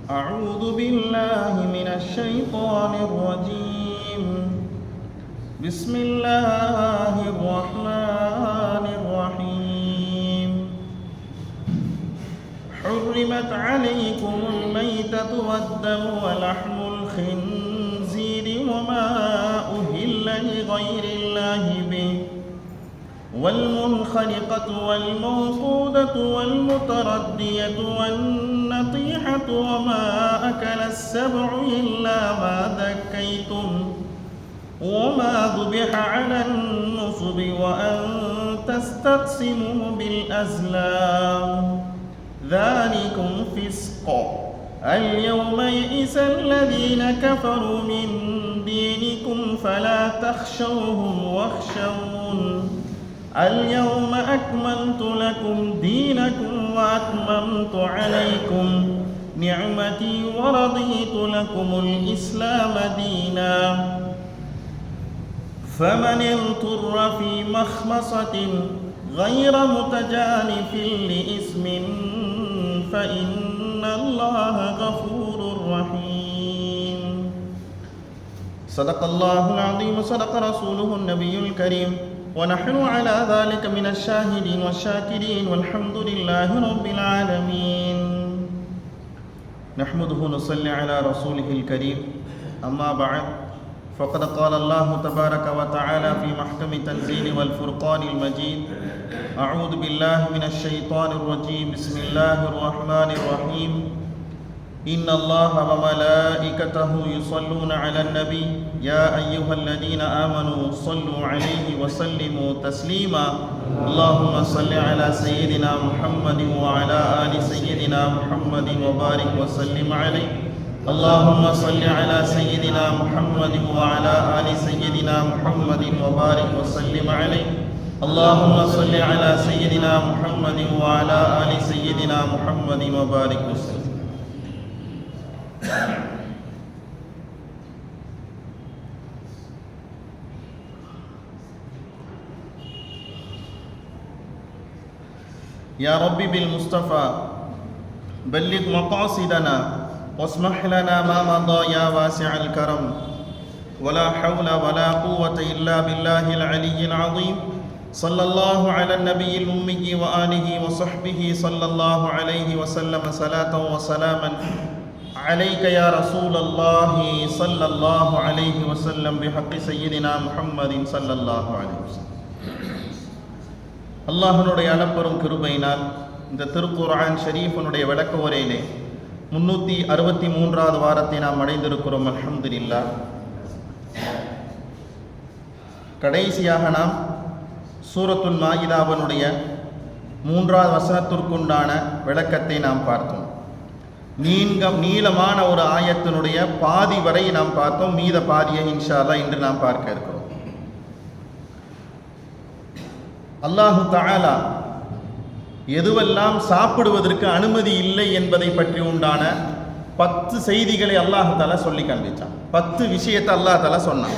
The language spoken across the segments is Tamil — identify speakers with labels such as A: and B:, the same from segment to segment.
A: أعوذ بالله من الشيطان الرجيم. بسم الله الرحمن الرحيم. حرمت عليكم الميتة والدم ولحم الخنزير وما أهل لغير الله به والمنخنقة والموقودة والمتردية والنطيحة وما أكل السبع إلا ما ذكيتم وما ذبح على النصب وأن تستقسموا بالأزلام ذلكم فسق. اليوم يئس الذين كفروا من دينكم فلا تخشوهم واخشون. اليوم أكملت لكم دينكم وأتممت عليكم نعمتي ورضيت لكم الإسلام دينا. فمن اضطر في مخمصة غير متجانف لإثم فإن الله غفور رحيم. صدق الله العظيم وصدق رسوله النبي الكريم ونحن على ذلك من الشاهدين والشاكرين والحمد لله رب العالمين. نحمده ونصلي على رسوله الكريم. أما بعد فقد قال الله تبارك وتعالى في محكم تنزيل والفرقان المجيد: أعوذ بالله من الشيطان الرجيم. بسم الله الرحمن الرحيم. إن الله وملائكته يصلون على النبي يا أيها الذين آمنوا صلوا عليه وسلموا تسليما. اللهم صل على سيدنا محمد وعلى آل سيدنا محمد وبارك وسلم عليه. اللهم صل على سيدنا محمد وعلى آل سيدنا محمد وبارك وسلم عليه. اللهم صل على سيدنا محمد وعلى آل سيدنا محمد وبارك وسلم. يا ربي بالمصطفى بلغ مقاصدنا واسمح لنا ما مضى يا واسع الكرم. ولا حول ولا قوة إلا بالله العلي العظيم. صلى الله على النبي الأمي وآله وصحبه صلى الله عليه وسلم صلاة وسلاما عليك يا رسول الله صلى الله عليه وسلم بحق سيدنا محمد صلى الله عليه وسلم. அல்லாஹ்வுடைய அளப்பெரும் கிருபையினால் இந்த திருக்குர்ஆன் ஷரீஃபினுடைய விளக்க உரையிலே 363வது வாரத்தை நாம் அடைந்திருக்கிறோம். அல்ஹம்துலில்லாஹ். கடைசியாக நாம் சூரத்துல் மாயிதாவினுடைய 3வது வசனத்திற்குண்டான விளக்கத்தை நாம் பார்த்தோம். நீளமான ஒரு ஆயத்தினுடைய பாதி வரை நாம் பார்த்தோம். மீத பாதியை இன்ஷா அல்லாஹ் இன்று நாம் பார்க்க இருக்கிறோம். அல்லாஹு தஆலா எதுவெல்லாம் சாப்பிடுவதற்கு அனுமதி இல்லை என்பதை பற்றி உண்டான 10 செய்திகளை அல்லாஹு தஆலா சொல்லி காண்பிச்சான். 10 விஷயத்தை அல்லாஹ் தஆலா சொன்னான்.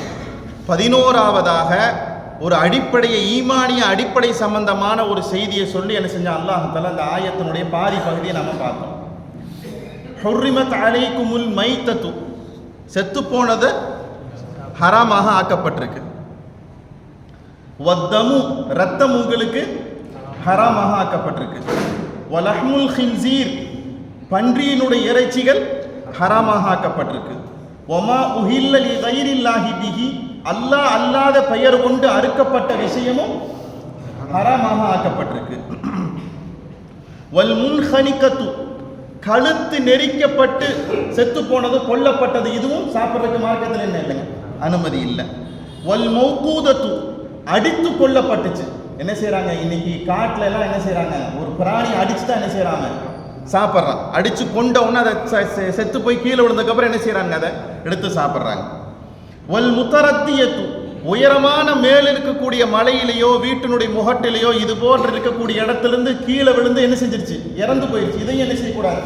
A: 11வதாக ஒரு அடிப்படையை, ஈமானிய அடிப்படை சம்பந்தமான ஒரு செய்தியை சொல்லி என்ன செஞ்சான் அல்லாஹு தஆலா. அந்த ஆயத்தினுடைய பாதி பகுதியை நம்ம பார்த்தோம். ஹுர்ரிமத் அலைக்குமுல் மைத்தத்து, செத்து போனது ஹராமாக ஆக்கப்பட்டிருக்கு. வத்தமு, ரத்தம் உங்களுக்கு ஹராமாக ஆக்கப்பட்டிருக்கு. வலஹ்முல் ஹின்சீர், பன்றியினுடைய இறைச்சிகள் ஹராமாக ஆக்கப்பட்டிருக்கு. வமா உஹில்ல லிகைரில்லாஹி பிஹி, அல்லாஹ் அல்லாத பெயர் கொண்டு அறுக்கப்பட்ட விஷயமும் ஹராமாக ஆக்கப்பட்டிருக்கு. வல் முன்ஹனிகத்து, கழுத்து நெரிக்கப்பட்டு செத்து போனது, கொல்லப்பட்டது, இதுவும் சாப்பிட்றதுக்கு மார்க்கத்தில் என்ன இல்லைங்க, அனுமதி இல்லை. வல் மௌகூதத்து, அடித்து கொல்லப்பட்டுச்சு. என்ன செய்யறாங்க இன்னைக்கு காட்டுல எல்லாம், என்ன செய்யறாங்க, ஒரு பிராணி அடிச்சு தான் என்ன செய்யறாங்க சாப்பிட்றான். அடிச்சு கொண்ட உடனே அதை செத்து போய் கீழே விழுந்ததுக்கு அப்புறம் என்ன செய்யறாங்க, அதை எடுத்து சாப்பிட்றாங்க. வல் முத்தரத்தியத்து, உயரமான மேல் இருக்கக்கூடிய மலையிலேயோ வீட்டினுடைய முகட்டிலேயோ இது போன்று இருக்கக்கூடிய இடத்திலிருந்து கீழே விழுந்து என்ன செஞ்சிருச்சு, இறந்து போயிடுச்சு. இதையும் என்ன செய்யக்கூடாது,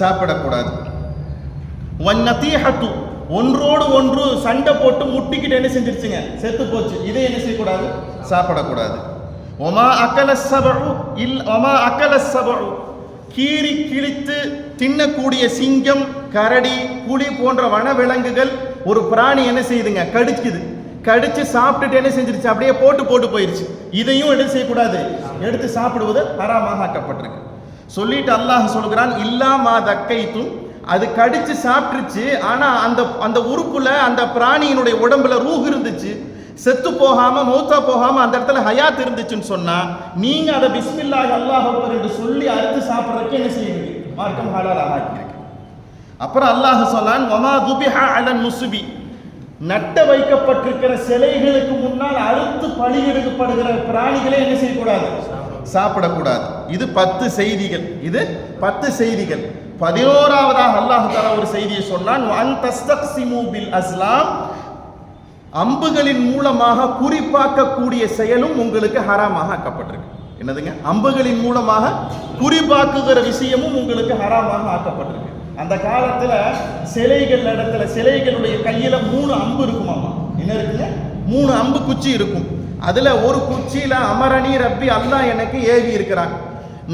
A: சாப்பிடக்கூடாது. வன்னதீஹத்து, ஒன்றோடு ஒன்று சண்டை போட்டு முட்டிக்கிட்டு என்ன செஞ்சிருச்சுங்க, செத்து போச்சு. இதை என்ன செய்யக்கூடாது, சாப்பிடக்கூடாது. ஒமா அக்கல சபஉ இல் ஒமா அக்கல சபஉ, கீறி கிழித்து தின்னக்கூடிய சிங்கம், கரடி, புலி போன்ற வனவிலங்குகள் ஒரு பிராணி என்ன செய்யுதுங்க, கடிக்குது. கடிச்சு சாப்பிட்டுட்டு என்ன செஞ்சிருச்சு, அப்படியே போட்டு போயிருச்சு. இதையும் எடுத்து செய்யக்கூடாது, எடுத்து சாப்பிடுவது ஹராமாக ஆக்கப்பட்டிருக்கு. சொல்லிட்டு அல்லாஹ் சொல்கிறான், இல்லா மா தக்கைத்தும், அது கடிச்சு சாப்பிட்டுருச்சு, ஆனா அந்த உறுப்புல அந்த பிராணியினுடைய உடம்புல ரூஹ் இருந்துச்சு, செத்து போகாம மௌத்தா போகாம அந்த இடத்துல ஹயாத் இருந்துச்சுன்னு சொன்னா நீங்க அதை பிஸ்மில்லாஹ் அல்லாஹ் அக்பர் என்று சொல்லி அறுத்து சாப்பிட்றதுக்கு என்ன செய்யுங்க, மார்க்கம் ஹலாலாக ஆக்கியிருக்கு. அப்புறம் அல்லாஹ் சொன்னான், வமா துபிஹா அலன் நுசுபி, நட்ட வைக்கப்பட்டிருக்கிற சிலைகளுக்கு முன்னால் அறுத்து பலியிடப்படுகிற பிராணிகளை என்ன செய்யக்கூடாது, சாப்பிடக்கூடாது. இது 10 செய்திகள். இது 10 செய்திகள். 11ஆவதாக அல்லாஹ் தஆலா ஒரு செய்தியை சொன்னான், வன் தஸ்தக்ஸிமு பில் அஸ்லாம், அம்புகளின் மூலமாக குறிப்பாக்கக்கூடிய செயலும் உங்களுக்கு ஹராமாக ஆக்கப்பட்டிருக்கு. என்னதுங்க, அம்புகளின் மூலமாக குறிப்பாக்குகிற விஷயமும் உங்களுக்கு ஹராமாக ஆக்கப்பட்டிருக்கு. அந்த காலத்துல சிலைகள் இடத்துல சிலைகளுடைய கையில 3 அம்பு இருக்குமாமா. என்ன இருக்குங்க, 3 அம்பு குச்சி இருக்கும். அதுல ஒரு குச்சியில அமரணி ரப்பி அல்லாஹ் எனக்கு ஏவி இருக்கிறான்,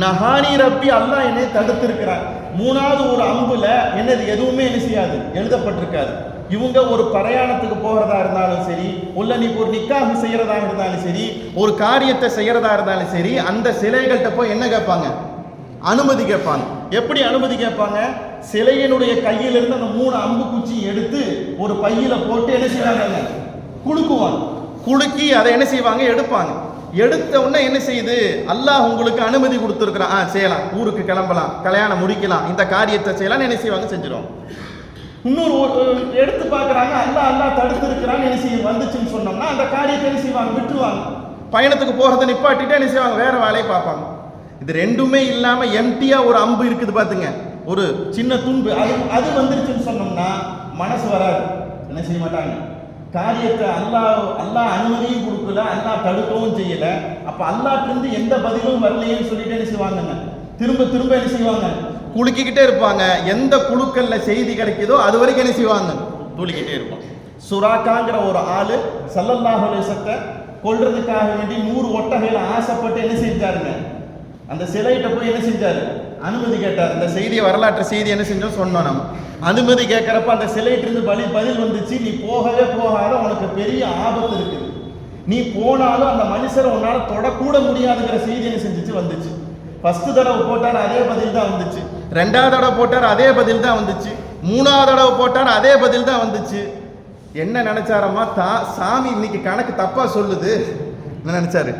A: நஹானி ரப்பி அல்லாஹ் என்னை தடுத்து இருக்கிறான். 3வது ஒரு அம்புல என்னது எதுவுமே என்ன செய்யாது, எழுதப்பட்டிருக்காது. இவங்க ஒரு பிரயாணத்துக்கு போகிறதா இருந்தாலும் சரி, உள்ள நீ ஒரு நிக்காஹ் செய்யறதா இருந்தாலும் சரி, ஒரு காரியத்தை செய்யறதா இருந்தாலும் சரி, அந்த சிலைகள்கிட்ட போய் என்ன கேட்பாங்க, அனுமதி கேட்பாங்க. எப்படி அனுமதி கேட்பாங்க, சிலையினுடைய கையிலிருந்து அந்த 3 அம்பு குச்சி எடுத்து ஒரு பையில போட்டு என்ன செய்வாங்க, குலுக்குவாங்க. குலுக்கி அதை என்ன செய்வாங்க, எடுப்பாங்க. எடுத்த உடனே என்ன செய்யுது, அல்லாஹ் உங்களுக்கு அனுமதி கொடுத்துருக்கிறான், செய்யலாம், ஊருக்கு கிளம்பலாம், கல்யாணம் முடிக்கலாம், இந்த காரியத்தை செய்யலாம், என்ன செய்வாங்க, செஞ்சிடும். இன்னொரு எடுத்து பார்க்குறாங்க, அல்லாஹ் தடுத்து இருக்கிறான்னு என்ன செய்ய வந்துச்சுன்னு சொன்னோம்னா அந்த காரியத்தை என்ன செய்வாங்க, விட்டுருவாங்க. பயணத்துக்கு போகிறத நிப்பாட்டிட்டு என்ன செய்வாங்க, வேற வேலையை பார்ப்பாங்க. இது ரெண்டுமே இல்லாமல் எம்டியா ஒரு அம்பு இருக்குது பார்த்துங்க, ஒரு சின்ன தும்பு, அது வந்துருச்சுன்னு சொன்னோம்னா மனசு வராது, என்ன செய்ய மாட்டாங்க. காரியத்தை அல்லாஹ் அனுமதியும் கொடுக்கல, அல்லாஹ் தடுக்கவும் செய்யல. அப்ப அல்லாஹ்ட்டிருந்து எந்த பதிலும் வரலையேன்னு சொல்லிட்டு என்ன செய்வாங்க, திரும்ப என்ன செய்வாங்க, குலுக்கிக்கிட்டே இருப்பாங்க. எந்த குழுக்கள்ல செய்தி கிடைக்குதோ அது வரைக்கும் என்ன செய்வாங்க, தூளிக்கிட்டே இருப்பாங்க. சுராக்காங்கிற ஒரு ஆளு ஸல்லல்லாஹு அலைஹி வஸல்லம் கொல்றதுக்காக வேண்டி 100 ஒட்டகையில ஆசைப்பட்டு என்ன செஞ்சாருங்க, அந்த சிலையிட்ட போய் என்ன செஞ்சாரு, அனுமதி கேட்டார். இந்த செய்தியை, வரலாற்று செய்தி என்ன செஞ்சோம் சொன்னோம். நம்ம அனுமதி கேட்கறப்ப அந்த சிலையிட்ட இருந்து பதில் வந்துச்சு, நீ போகவே போகாத, உனக்கு பெரிய ஆபத்து இருக்குது, நீ போனாலும் அந்த மனுஷரை உன்னால தொடக்கூட முடியாதுங்கிற செய்தி என்ன செஞ்சிச்சு, வந்துச்சு. ஃபர்ஸ்ட் தடவை போட்டார் அதே பதில் தான் வந்துச்சு, 2வது தடவை போட்டார் அதே பதில் தான் வந்துச்சு, 3வது தடவை போட்டார் அதே பதில் தான் வந்துச்சு. என்ன நினைச்சாரம்மா, சாமி இன்னைக்கு கணக்கு தப்பா சொல்லுது, என்ன நினைச்சாரு,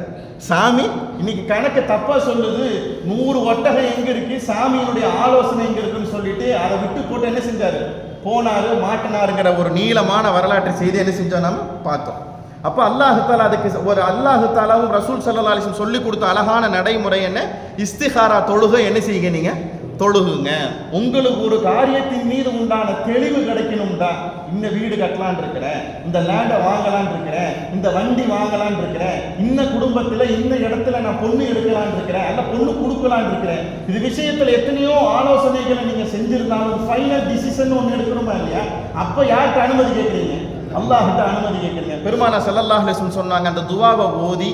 A: சாமி இன்னைக்கு கணக்கு தப்பா சொல்லுது, 100 ஒட்டகம் எங்க இருக்கு, சாமியினுடைய ஆலோசனை எங்க இருக்குன்னு சொல்லிட்டு அதை விட்டு போட்டு என்ன செஞ்சாரு, போனாரு, மாட்டினாருங்கிற ஒரு நீளமான வரலாற்று செய்தி என்ன செஞ்சோம் நம்ம பார்த்தோம். அப்போ அல்லாஹ் தஆலா அதுக்கு ஒரு அல்லாஹ் தஆலாவும் ரசூல் ஸல்லல்லாஹு அலைஹி வஸல்லம் சொல்லி கொடுத்த அழகான நடைமுறை என்ன, இஸ்திகாரா தொழுகை என்ன செய்யுங்க, நீங்க தொழுகுங்க. உங்களுக்கு ஒரு காரியத்தின் மீது உண்டான தெளிவு கிடைக்கணும்டா, இந்த வீடு கட்டலான் இருக்கிறேன், இந்த லேண்டை வாங்கலான் இருக்கிறேன், இந்த வண்டி வாங்கலான் இருக்கிறேன், இந்த குடும்பத்தில் இந்த இடத்துல நான் பொண்ணு எடுக்கலான் இருக்கிறேன், அல்ல பொண்ணு கொடுக்கலான் இருக்கிறேன், இது விஷயத்தில் எத்தனையோ ஆலோசனைகளை நீங்க செஞ்சிருந்தாலும் ஃபைனல் டிசிஷன் ஒன்று எடுக்கணுமா இல்லையா, அப்போ யார்கிட்ட அனுமதி கேட்குறீங்க, அல்லாஹ்கிட்ட அனுமதி கேட்குறீங்க. பெருமானார் ஸல்லல்லாஹு அலைஹி வஸல்லம் சொன்னாங்க, அந்த துவாவை ஓதி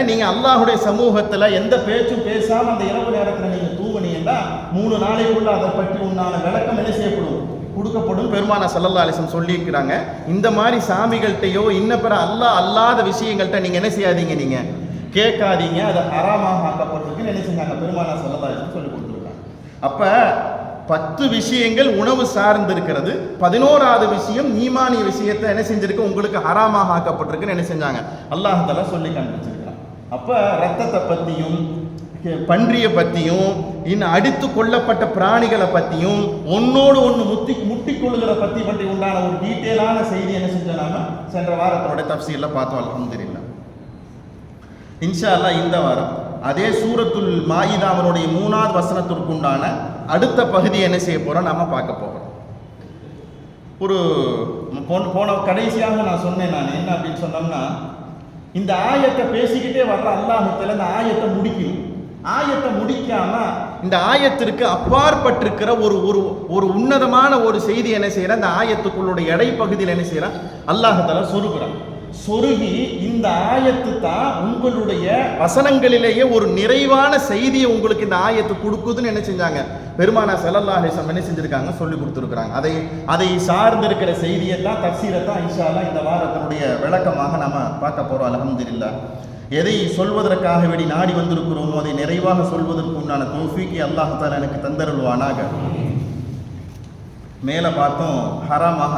A: நீங்க அல்லாஹ்வுடைய சமூகத்துல எந்த பேச்சும் பேசாம அந்த இரவு நேரத்துல நீங்க தூங்குனீங்கன்னா 3 நாளைக்குள்ள அதை பற்றி உண்டான விளக்கம் என்ன செய்யப்படும், கொடுக்கப்படும். பெருமானார் ஸல்லல்லாஹு அலைஹி வஸல்லம் சொல்லி இருக்கிறாங்க. இந்த மாதிரி சாமிகள்கிட்டயோ இன்ன பிற அல்லாத விஷயங்கள்ட்ட நீங்க என்ன செய்யாதீங்க, நீங்க கேட்காதீங்க, அது ஹராமாக ஆக்கப்பட்டிருக்குன்னு என்ன செஞ்சாங்க, பெருமானார் ஸல்லல்லாஹு அலைஹி வஸல்லம் சொல்லி கொடுத்துருக்காங்க. அப்ப 10 விஷயங்கள் உணவு சார்ந்து இருக்கிறது. 11வது விஷயம் ஈமானிய விஷயத்தை என்ன செஞ்சிருக்கு, உங்களுக்கு ஹராமாக ஆக்கப்பட்டிருக்குன்னு என்ன செஞ்சாங்க, அல்லாஹ் தஆலா சொல்லி காண்பிச்சிருக்கிறான். அப்ப ரத்தத்தை பத்தியும் பன்றியை பத்தியும் இன்னும் அடித்து கொல்லப்பட்ட பிராணிகளை பத்தியும் ஒன்னோடு ஒன்று முட்டிக்கொள்ளுகிற பற்றி உண்டான ஒரு டீட்டெயிலான செய்தி என்ன செஞ்சோம் நாம சென்ற வாரத்தோட தஃப்சீர்ல பார்த்தோம். அல்ஹம்துலில்லாஹ். இன்ஷா அல்லாஹ் இந்த வாரம் அதே சூரத்துல் மாயிதாவினுடைய 3வது வசனத்திற்கு உண்டான அடுத்த பகுதி என்ன செய்ய போறோம், நாம பார்க்க போறோம். ஒரு போன கடைசியாக நான் சொன்னேன், நான் என்ன அப்படின்னு சொன்னோம்னா, இந்த ஆயத்தை பேசிக்கிட்டே வர்ற அல்லாஹ்வுத்தாலா இந்த ஆயத்தை முடிக்கணும். ஆயத்தை முடிக்காம இந்த ஆயத்திற்கு அப்பாற்பட்டிருக்கிற ஒரு ஒரு ஒரு உன்னதமான ஒரு செய்தி என்ன செய்யற, அந்த ஆயத்துக்குள்ளுடைய இடைப்பகுதியில் என்ன செய்யறான், அல்லாஹ்வுத்தாலா சொருகிறான். சொருகி இந்த ஆயத்து தான் உங்களுடைய வசனங்களிலேயே ஒரு நிறைவான செய்தியை உங்களுக்கு இந்த ஆயத்து கொடுக்குதுன்னு என்ன செஞ்சாங்க, பெருமானார் ஸல்லல்லாஹு அலைஹி வஸல்லம் என்ன செஞ்சிருக்காங்க, சொல்லி கொடுத்துருக்காங்க. அதை சார்ந்திருக்கிற செய்தியை தான், தஃசீரை தான் இன்ஷா அல்லாஹ் இந்த வாரத்தினுடைய விளக்கமாக நம்ம பார்க்க போறோம். அல்ஹம்துலில்லாஹ். எதை சொல்வதற்காக வேண்டி நாடி வந்திருக்கிறோமோ அதை நிறைவாக சொல்வதற்கு உண்டான தௌஃபீக்கை அல்லாஹ் தஆலா எனக்கு தந்தருள்வானாக. மேலே பார்த்தோம் ஹராமாக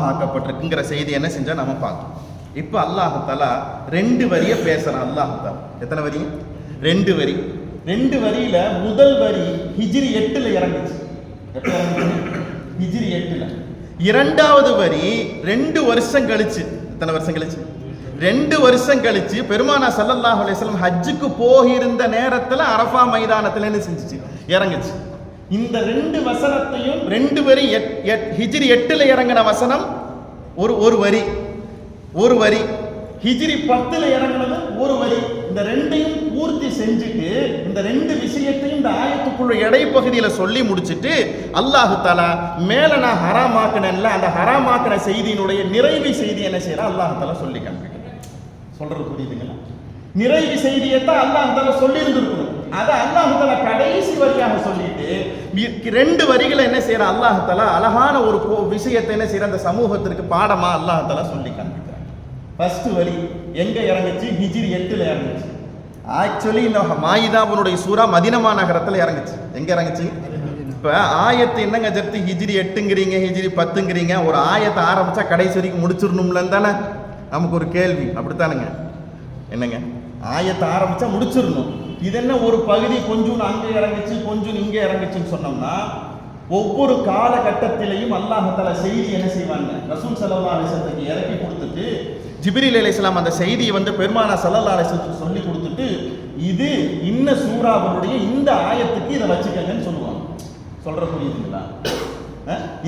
A: ஆக்கப்பட்டிருக்குங்கிற செய்தி என்ன செஞ்சா நம்ம பார்த்தோம். இப்போ அல்லாஹ் தஆலா 2 வரியை பேசுறான். அல்லாஹ் தஆலா எத்தனை வரி? 2 வரி. 2 வரியில முதல் வரி ஹிஜ்ரி 8ல இறங்குச்சு. ஹிஜ்ரி 8ல. இரண்டாவது வரி 2 வருஷம் கழிச்சு. எத்தனை வருஷம் கழிச்சு? 2 வருஷம் கழிச்சு பெருமானார் ஸல்லல்லாஹு அலைஹி வஸல்லம் ஹஜ்ஜுக்கு போகிருந்த நேரத்தில் அரஃபா மைதானத்தில் என்ன செஞ்சுச்சு, இறங்குச்சு. இந்த 2 வசனத்தையும் 2 வரி ஹிஜ்ரி 8ல இறங்கின வசனம் ஒரு வரி, ஹிஜ்ரி 10ல இறங்கினது ஒரு வரி. இந்த 2ஐயும் பூர்த்தி செஞ்சுட்டு இந்த 2 விஷயத்தையும் இந்த ஆயத்துக்குள்ள இடைப்பகுதியில சொல்லி முடிச்சுட்டு அல்லாஹ் தஆலா மேல நான் ஹராமாக்குனேன்ல, அந்த ஹராமாக்குன செய்தியினுடைய நிறைவு செய்தி என்ன செய்யறான், அல்லாஹ் தஆலா சொல்லி காண்பிக்கிறான். சொல்றது புரியுதுங்களா? நிறைவு செய்தியை தான் அல்லாஹ் தஆலா சொல்லி இருந்திருக்கணும். அதை அல்லாஹ் தஆலா கடைசி வரியாக சொல்லிட்டு 2 வரிகளை என்ன செய்யறான், அல்லாஹ் தஆலா அழகான ஒரு விஷயத்தை என்ன செய்யற, அந்த சமூகத்திற்கு பாடமா அல்லாஹ் தஆலா சொல்லி காண்பிக்கிறான். ஃபர்ஸ்ட் வரி எங்க இறங்குச்சு? ஹிஜ்ரி 8ல இறங்குச்சு. ஆக்சுவலி இந்த மாயிதாவுடைய சூரா மதீனா நகரத்துல இறங்குச்சு. எங்க இறங்குச்சு? இப்ப ஆயத்து என்னங்க ஜர்த்தி ஹிஜ்ரி 8ங்கிறீங்க, ஹிஜ்ரி 10ங்கிறீங்க, ஒரு ஆயத்தை ஆரம்பிச்சா கடைசி வரைக்கும் முடிச்சிடணும்லன்னு தானே நமக்கு ஒரு கேள்வி. அப்படித்தானுங்க? என்னங்க, ஆயத்தை ஆரம்பிச்சா முடிச்சிடணும். இது என்ன ஒரு பகுதி கொஞ்சம் அங்கே இறங்குச்சு கொஞ்சம் இங்கே இறங்குச்சுன்னு சொன்னோம்னா, ஒவ்வொரு காலகட்டத்திலையும் அல்லாஹ் தஆலா செய்தி என்ன செய்வாங்க, ரசூல் ஸல்லல்லாஹு அலைஹி வஸல்லம் இறக்கி கொடுத்துட்டு ஜிப்ரீல் அலைஹிஸ்ஸலாம் அந்த செய்தியை பெருமானார் ஸல்லல்லாஹு அலைஹி வஸல்லம் சொல்லி கொடுத்துட்டு இது இன்ன சூராவுடைய இந்த ஆயத்துக்கு இதை வச்சுக்கங்கன்னு சொல்லுவாங்க. சொல்ற புரியுதுங்களா?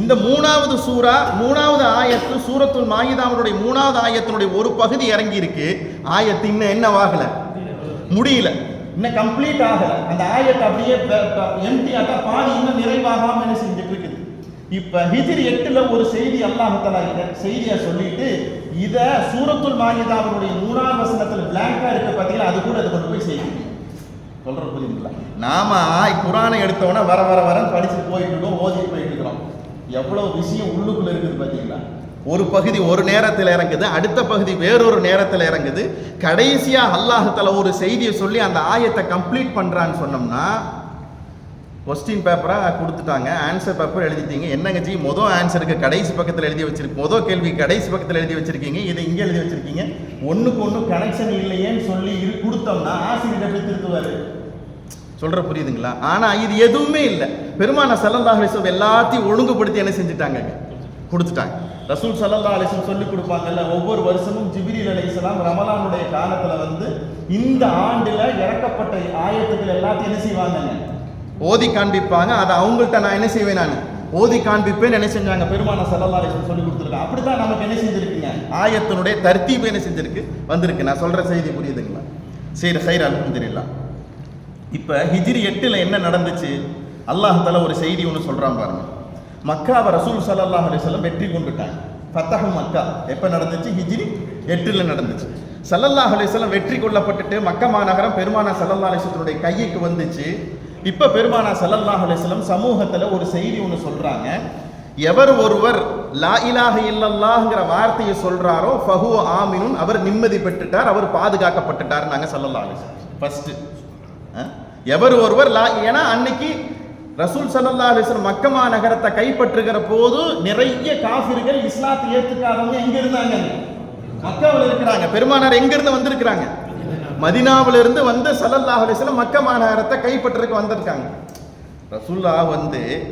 A: இந்த 3வது சூரா 3வது ஆயத்து சூரத்துல் மாயிதாவுடைய 3வது ஆயத்தினுடைய ஒரு பகுதி இறங்கி இருக்கு. ஆயத்து இன்னும் என்னவாகல, முடியல, இன்னும் கம்ப்ளீட் ஆகல. அந்த ஆயத்தை அப்படியே எம்டியாட்டா பாதி இன்னும் நிறைவாகாம என்ன செஞ்சுட்டு இருக்குது. இப்ப ஹிஜ்ரி 8ல ஒரு செய்தி அல்லாஹ் தஆலா செய்தியா சொல்லிட்டு இத சூரத்துல் மாயிதாவுடைய 3வது வசனத்துல பிளாங்கா இருக்கு பாத்தீங்களா, அது கூட அது கொண்டு போய் செய்யுங்க. சொல்ற புரியுதுங்களா? நாம குர்ஆனை எடுத்தோன்னா வரன்னு படிச்சுட்டு போயிட்டு இருக்கோம், ஓதிட்டு போயிட்டு இருக்கிறோம். எவ்வளவு விஷயம் உள்ளுக்குள்ள இருக்குது பாத்தீங்களா? ஒரு பகுதி ஒரு நேரத்தில் இறங்குது, அடுத்த பகுதி வேறொரு நேரத்தில் இறங்குது. கடைசியா அல்லாஹ் தஆலா ஒரு செய்தியை சொல்லி அந்த ஆயத்தை கம்ப்ளீட் பண்றான்னு சொன்னோம்னா, கொஸ்டின் பேப்பரா கொடுத்துட்டாங்க, ஆன்சர் பேப்பர் எழுதிட்டீங்க. என்னங்க ஜி மொதல் ஆன்சருக்கு கடைசி பக்கத்தில் எழுதி வச்சிருக்கு, மொதல் கேள்வி கடைசி பக்கத்தில் எழுதி வச்சிருக்கீங்க, இதை இங்கே எழுதி வச்சிருக்கீங்க, ஒன்றுக்கு ஒன்று கனெக்ஷன் இல்லையேன்னு சொல்லி கொடுத்தோம்னா ஆசிரியர் எப்படி திருத்துவாரு? சொல்ற புரியுதுங்களா? ஆனா இது எதுவுமே இல்லை. பெருமானார் ஸல்லல்லாஹு அலைஹி வஸல்லம் எல்லாத்தையும் ஒழுங்குபடுத்தி என்ன செஞ்சுட்டாங்க, கொடுத்துட்டாங்க. ரசூல் ஸல்லல்லாஹு அலைஹி வஸல்லம் சொல்லி கொடுப்பாங்கல்ல, ஒவ்வொரு வருஷமும் ஜிப்ரீல் அலைஹிஸ்ஸலாம் ரமலானுடைய காலத்துல இந்த ஆண்டுல இறக்கப்பட்ட ஆயத்துக்கள் எல்லாத்தையும் என்ன செய்வாங்க, ஓதி காண்பிப்பாங்க. அதை அவங்கள்ட்ட நான் என்ன செய்வேன், நான் ஓதி காண்பிப்பேன் என்ன செஞ்சாங்க, பெருமானார் ஸல்லல்லாஹு அலைஹி வஸல்லம் சொல்லி கொடுத்துருக்காங்க. அப்படித்தான் நமக்கு என்ன செஞ்சிருக்குங்க, ஆயத்தினுடைய தர்த்தீப் என்ன செஞ்சிருக்கு, வந்திருக்கு. நான் சொல்ற செய்தி புரியுதுங்களா? சரி சைர் அல்ஹம்துலில்லாஹ். இப்போ ஹிஜ்ரி 8ல என்ன நடந்துச்சு, அல்லாஹ் தஆலா ஒரு செய்தி ஒன்று சொல்றான் பாருங்க. மக்காவை ரசூல் ஸல்லல்லாஹு அலைஹி வஸல்லம் வெற்றி கொண்டுட்டாங்க. ஃபத்தஹ் மக்கா எப்போ நடந்துச்சு? ஹிஜ்ரி 8ல நடந்துச்சு. ஸல்லல்லாஹு அலைஹி வஸல்லம் வெற்றி கொள்ளப்பட்டுட்டு மக்கா மாநகரம் பெருமானார் ஸல்லல்லாஹு அலைஹி வஸல்லமுடைய கைக்கு வந்துச்சு. இப்போ பெருமானார் ஸல்லல்லாஹு அலைஹி வஸல்லம் சமூகத்தில் ஒரு செய்தி ஒன்று சொல்றாங்க. எவர் ஒருவர் லா இலாஹ இல்லல்லாஹ்ங்கிற வார்த்தையை சொல்றாரோ ஃபஹுவ ஆமினுன், அவர் நிம்மதி பெற்றுட்டார், அவர் பாதுகாக்கப்பட்டுட்டார். நாங்கள் ஸல்லல்லாஹு அலைஹி வஸல்லம் ஃபர்ஸ்ட் எவர் ஒருவர் ஏன்னா அன்னைக்கு ரசூல் ஸல்லல்லாஹு அலைஹி வஸல்லம் மக்கா நகரத்தை கைப்பற்றுகிற போது நிறைய காஃபிர்கள் இஸ்லாத்தை ஏற்றுக்காதவங்க எங்க இருந்தாங்க, மக்காவில் இருக்கிறாங்க. பெருமானார் எங்க இருந்து வந்திருக்கிறாங்க, மதீனாவிலிருந்து ஸல்லல்லாஹு அலைஹி வஸல்லம் மக்கா நகரத்தை கைப்பற்றுறதுக்கு வந்திருக்காங்க. ரசூலுல்லாஹ்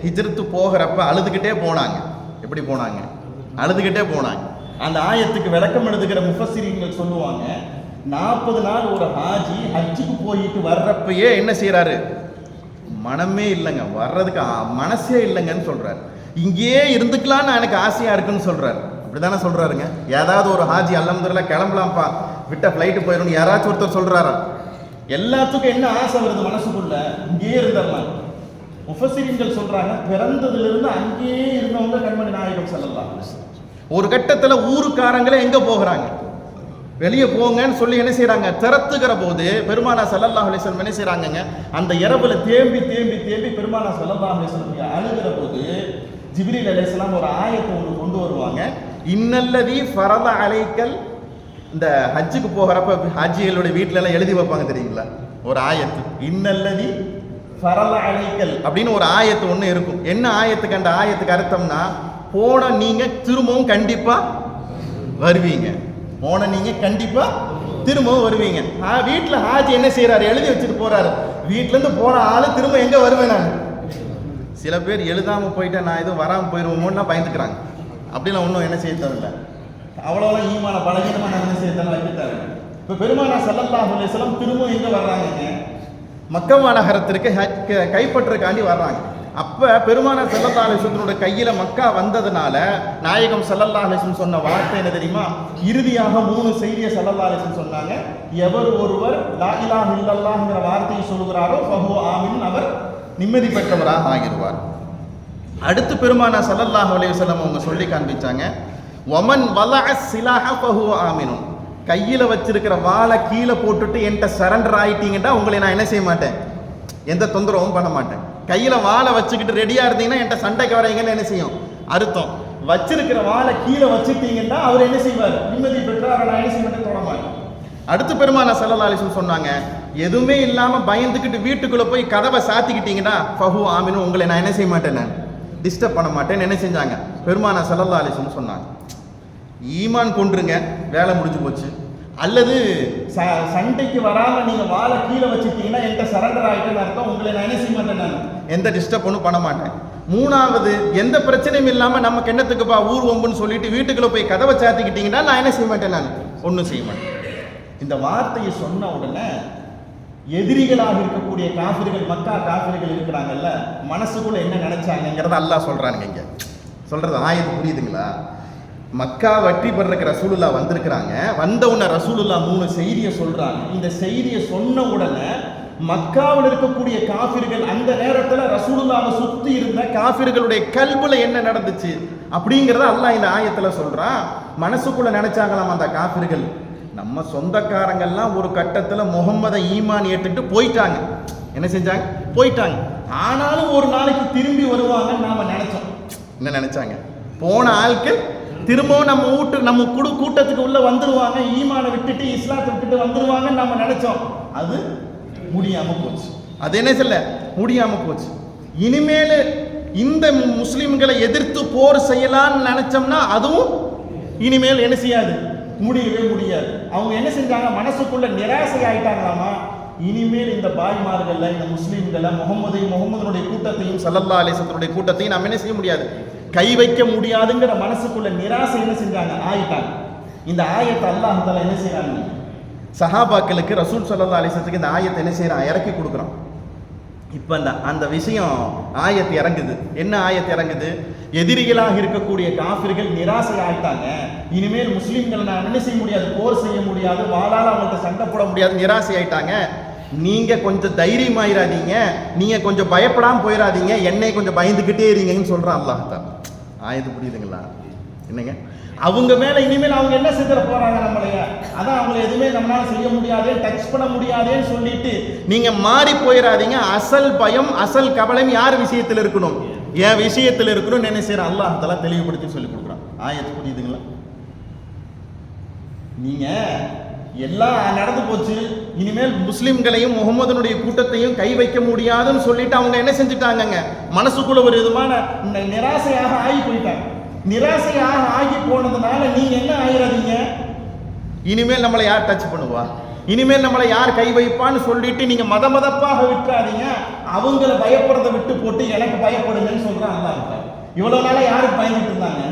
A: ஹிஜ்ரத்து போகிறப்ப அழுதுகிட்டே போனாங்க. எப்படி போனாங்க? அழுதுகிட்டே போனாங்க. அந்த ஆயத்துக்கு விளக்கம் எழுதுகிற முஃபஸ்ஸிரீன்கள் சொல்லுவாங்க, 40 நாள் ஒரு ஹாஜி ஹஜ்ஜுக்கு போயிட்டு வர்றப்பயே என்ன செய்யறாரு, மனமே இல்லைங்க, வர்றதுக்கு மனசே இல்லைங்கன்னு சொல்றாரு. இங்கேயே இருந்துக்கலான்னு எனக்கு ஆசையா இருக்குன்னு சொல்றாரு. அப்படிதானே சொல்றாருங்க. ஏதாவது ஒரு ஹாஜி அல்ஹம்துலில்லாஹ் கிளம்பலாம்ப்பா, விட்ட ஃப்ளைட்டு போயிடும் யாராச்சும் ஒருத்தர் சொல்றாரா? எல்லாத்துக்கும் என்ன ஆசை வருது மனசுக்குள்ள? இங்கேயே இருந்துடலாம். முஃபஸ்ஸிரீன்கள் சொல்றாங்க, பிறந்ததிலிருந்து அங்கேயே இருந்தவங்க கண்மணி நாயகம் ஸல்லல்லாஹு அலைஹி வஸல்லம். ஒரு கட்டத்துல ஊருக்காரங்களே எங்க போகிறாங்க, வெளியே போங்கன்னு சொல்லி என்ன செய்யறாங்க, திறத்துக்கிற போது பெருமானா ஸல்லல்லாஹு அலைஹி வஸல்லம் என்ன செய்யறாங்க, அந்த இரவுல தேம்பி தேம்பி தேம்பி பெருமானா ஸல்லல்லாஹு அலைஹி வஸல்லம் அழுகிற போது ஜிப்ரீல் அலைஹிஸ்ஸலாம் ஒரு ஆயத்தை ஒன்று கொண்டு வருவாங்க. இன்னல்லதி ஃபரத அலைக்கல், இந்த ஹஜ்ஜுக்கு போகிறப்ப ஹாஜிகளுடைய வீட்டுல எல்லாம் எழுதி வைப்பாங்க தெரியுங்களா, ஒரு ஆயத்து, இன்னல்லதி ஃபரத அலைக்கல் அப்படின்னு ஒரு ஆயத்து ஒன்று இருக்கும். என்ன ஆயத்துக்கு அந்த ஆயத்துக்கு அர்த்தம்னா, போன நீங்க திரும்பவும் கண்டிப்பா வருவீங்க, போன நீங்க கண்டிப்பா திரும்பவும் வருவீங்க. வீட்டுல ஹாஜி என்ன செய்யறாரு, எழுதி வச்சுட்டு போறாரு. வீட்டுல இருந்து போற ஆளு திரும்ப எங்க வருவேன் நான். சில பேர் எழுதாம போயிட்டா நான் எதுவும் வராம போயிருவோமோன்னா பயந்துக்கிறாங்க. அப்படிலாம் ஒன்றும் என்ன செய்ய தேவையில்லை, அவ்வளோலாம் ஈமான பலகீனமா நான் என்ன செய்ய தேவை வைக்க தேவை. இப்போ பெருமானா ஸல்லல்லாஹு அலைஹி வஸல்லம் திரும்ப எங்க வர்றாங்க, மக்கா மாநகரத்திற்கு கைப்பற்றுக்காண்டி வர்றாங்க. அப்ப பெருமானார் ஸல்லல்லாஹு அலைஹி வஸல்லம் கையில மக்கா வந்ததுனால நாயகம் ஸல்லல்லாஹு அலைஹி வஸல்லம் சொன்ன வார்த்தை என்ன தெரியுமா, இறுதியாக 3 செய்தியை ஸல்லல்லாஹு அலைஹி வஸல்லம் சொன்னாங்க. எவர் ஒருவர் லா இலாஹ இல்லல்லாஹ்ங்கிற வார்த்தையை சொல்கிறாரோ ஃபஹுவ ஆமின், அவர் நிம்மதி பெற்றவராக ஆகிடுவார். அடுத்து பெருமானார் ஸல்லல்லாஹு அலைஹி வஸல்லம் அவங்க சொல்லி காண்பிச்சாங்க, வமன் வலஅ ஸிலாஹ ஃபஹுவ ஆமினுன், கையில வச்சிருக்கிற வாளை கீழே போட்டுட்டு என்கிட்ட சரண்டர் ஆயிட்டீங்கன்னா உங்களை நான் என்ன செய்ய மாட்டேன், எந்த தொந்தரவும் பண்ண மாட்டேன். கையில வாளை வச்சுக்கிட்டு ரெடியா இருந்தீங்கன்னா என்கிட்ட சண்டைக்கு வரீங்கன்னு என்ன செய்யும் அர்த்தம். வச்சிருக்கிற வாளை கீழே வச்சுட்டீங்கன்னா அவர் என்ன செய்வார், நிம்மதி பெற்றார், நான் என்ன செய்ய மாட்டேன், தொட மாட்டேன். அடுத்து பெருமானார் ஸல்லல்லாஹு அலைஹி வஸல்லம் சொன்னாங்க, எதுவுமே இல்லாம பயந்துக்கிட்டு வீட்டுக்குள்ள போய் கதவை சாத்திக்கிட்டீங்கன்னா ஃபஹு ஆமினு, உங்களை நான் என்ன செய்ய மாட்டேன், நான் டிஸ்டர்ப் பண்ண மாட்டேன்னு என்ன செஞ்சாங்க பெருமானார் ஸல்லல்லாஹு அலைஹி வஸல்லம் சொன்னாங்க. ஈமான் கொண்டுருங்க, வேலை முடிஞ்சு போச்சு. அல்லது சண்டைக்கு வராம நீங்க வாழை கீழே வச்சுட்டீங்கன்னா என்கிட்ட சரண்டர் ஆகிட்டேன்னு அர்த்தம், உங்களை நான் என்ன செய்ய மாட்டேன், நான் எந்த டிஸ்டர்ப் ஒன்றும் பண்ண மாட்டேன். மூணாவது, எந்த பிரச்சனையும் இல்லாம நமக்கு என்னத்துக்குப்பா ஊர் ஒம்புன்னு சொல்லிட்டு வீட்டுக்குள்ள போய் கதவை சாத்திக்கிட்டீங்கன்னா நான் என்ன செய்ய மாட்டேன், நான் ஒன்றும் செய்ய மாட்டேன். இந்த வார்த்தையை சொன்ன உடனே எதிரிகளாக இருக்கக்கூடிய காஃபிர்கள், மக்கா காஃபிர்கள் இருக்கிறாங்கல்ல, மனசுக்குள்ள என்ன நினைச்சாங்கிறத அல்லாஹ் சொல்றாங்க. இங்க சொல்றது ஆயத்து புரியுதுங்களா? மக்கா வெற்றி பெறக்கு ரசூலுல்லாஹ் வந்திருக்கிறாங்க. வந்த உடனே ரசூலுல்லாஹ் 3 செய்தியை சொல்றாங்க. இந்த செய்தியை சொன்ன உடனே மக்காவில் இருக்கக்கூடிய காஃபிர்கள், அந்த நேரத்தில் ரசூலுல்லாஹ்வை சுத்தி இருந்த காஃபிர்களுடைய கல்புல என்ன நடந்துச்சு அப்படிங்கிறத அல்லாஹ் இந்த ஆயத்துல சொல்றான். மனசுக்குள்ள நினைச்சாங்களாம் அந்த காஃபிர்கள், நம்ம சொந்தக்காரங்கள்லாம் ஒரு கட்டத்துல முகம்மதை ஈமான் ஏற்றுக்கிட்டு போயிட்டாங்க. என்ன செஞ்சாங்க, போயிட்டாங்க. ஆனாலும் ஒரு நாளைக்கு திரும்பி வருவாங்கன்னு நாம நினைச்சோம். என்ன நினைச்சாங்க, போன ஆட்கள் திரும்பவும் நம்ம கூட்டத்துக்கு உள்ள வந்துருவாங்க, ஈமானை விட்டுட்டு இஸ்லாத்தை விட்டுட்டு வந்துருவாங்கன்னு நம்ம நினைச்சோம். அது முடியாம போச்சு. அது என்ன சொல்ல முடியாம போச்சு. இனிமேல் இந்த முஸ்லிம்களை எதிர்த்து போர் செய்யலாம்னு நினைச்சோம்னா அதுவும் இனிமேல் என்ன செய்யாது, முடியவே முடியாது. அவங்க என்ன செஞ்சாங்க, மனசுக்குள்ள நிராசை ஆயிட்டாங்களாமா. இனிமேல் இந்த பாய்மார்கள்ல இந்த முஸ்லிம்களை முகமதுடைய கூட்டத்தையும் ஸல்லல்லாஹு அலைஹி வஸல்லம் கூட்டத்தையும் நம்ம என்ன செய்ய முடியாது, கை வைக்க முடியாதுங்கிற மனசுக்குள்ள நிராசை என்ன செஞ்சாங்க, ஆயிட்டாங்க. இந்த ஆயத்தை அல்லாஹ் தஆலா என்ன செய்யறாங்க, சஹாபாக்களுக்கு ரசூல் ஸல்லல்லாஹு அலைஹி வஸல்லம் இந்த ஆயத்தை என்ன செய்யறான், இறக்கி கொடுக்குறான். இப்போ அந்த விஷயம் ஆயத்து இறங்குது. என்ன ஆயத்து இறங்குது, எதிரிகளாக இருக்கக்கூடிய காஃபிர்கள் நிராசை ஆயிட்டாங்க. இனிமேல் முஸ்லிம்களை நான் என்ன செய்ய முடியாது, போர் செய்ய முடியாது, வாளால அவங்கள்ட்ட சண்டை போட முடியாது, நிராசை ஆயிட்டாங்க. நீங்க கொஞ்சம் தைரியமாயிராதீங்க, நீங்க கொஞ்சம் பயப்படாம போயிடாதீங்க, என்னை கொஞ்சம் பயந்துக்கிட்டே இருங்கன்னு சொல்றான் அல்லாஹ் தஆலா. ஆயத்து புரியுதுங்களா? என்னங்க, அவங்க மேல இனிமேல் அவங்க என்ன செஞ்சிட போறாங்க, நம்மளைய அதான் அவங்களை எதுவுமே நம்மளால செய்ய முடியாதே, டச் பண்ண முடியாதேன்னு சொல்லிட்டு நீங்க மாறி போயிடாதீங்க. அசல் பயம், அசல் கவலையும் யார் விஷயத்தில் இருக்கணும், என் விஷயத்தில் இருக்கணும் என்ன செய்யறான் அல்லாஹ் தஆலா தெளிவுபடுத்தி சொல்லி கொடுக்குறான். ஆயத்து புரியுதுங்களா? நீங்க எல்லாம் நடந்து போச்சு, இனிமேல் முஸ்லிம்களையும் முகமதுனுடைய கூட்டத்தையும் கை வைக்க முடியாதுன்னு சொல்லிட்டு அவங்க என்ன செஞ்சுட்டாங்க, மனசுக்குள்ள ஒரு விதமான நிராசையாக ஆகி போயிட்டாங்க. நிராசையாக ஆகி போனதுனால நீங்க என்ன ஆயிராதீங்க, இனிமேல் நம்மளை யார் டச் பண்ணுவா, இனிமேல் நம்மளை யார் கை வைப்பான்னு சொல்லிட்டு நீங்க மதமதப்பாக விட்டுறாதீங்க. அவங்கள பயப்படுறதை விட்டு போட்டு எனக்கு பயப்படுங்கன்னு சொல்றான் அல்லாஹ். இவ்வளவு நாளா யாருக்கு பயந்துட்டு இருந்தாங்க,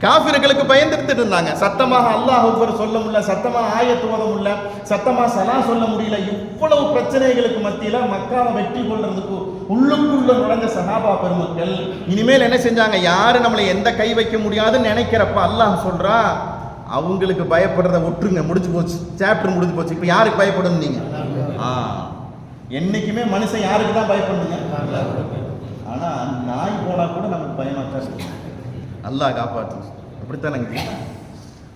A: காஃபிர்களுக்கு பயந்துட்டு இருந்தாங்க. சத்தமாக அல்லாஹ் அக்பர் சொல்ல முடியல, சத்தமாக ஆயத்து ஓத முடியல, சத்தமாக சலா சொல்ல முடியல. இவ்வளவு பிரச்சனைகளுக்கு மத்தியில மக்காவை வெற்றி கொள்றதுக்கு உள்ளுக்குள்ள நுழைஞ்ச சஹாபா பெருமக்கள் இனிமேல் என்ன செஞ்சாங்க? யாரு நம்மளை எந்த கை வைக்க முடியாதுன்னு நினைக்கிறப்ப அல்லாஹ் சொல்றா, அவங்களுக்கு பயப்படுறத விட்டுருங்க, முடிஞ்சு போச்சு, சாப்டர் முடிஞ்சு போச்சு. இப்ப யாருக்கு பயப்படணும் நீங்க? என்னைக்குமே மனுஷன் யாருக்கு தான் பயப்படுங்க? ஆனா நாய் போனா கூட நமக்கு பயமாத்தான் இருக்கு. அல்லாஹ் காப்பாற்று. அப்படித்தானங்க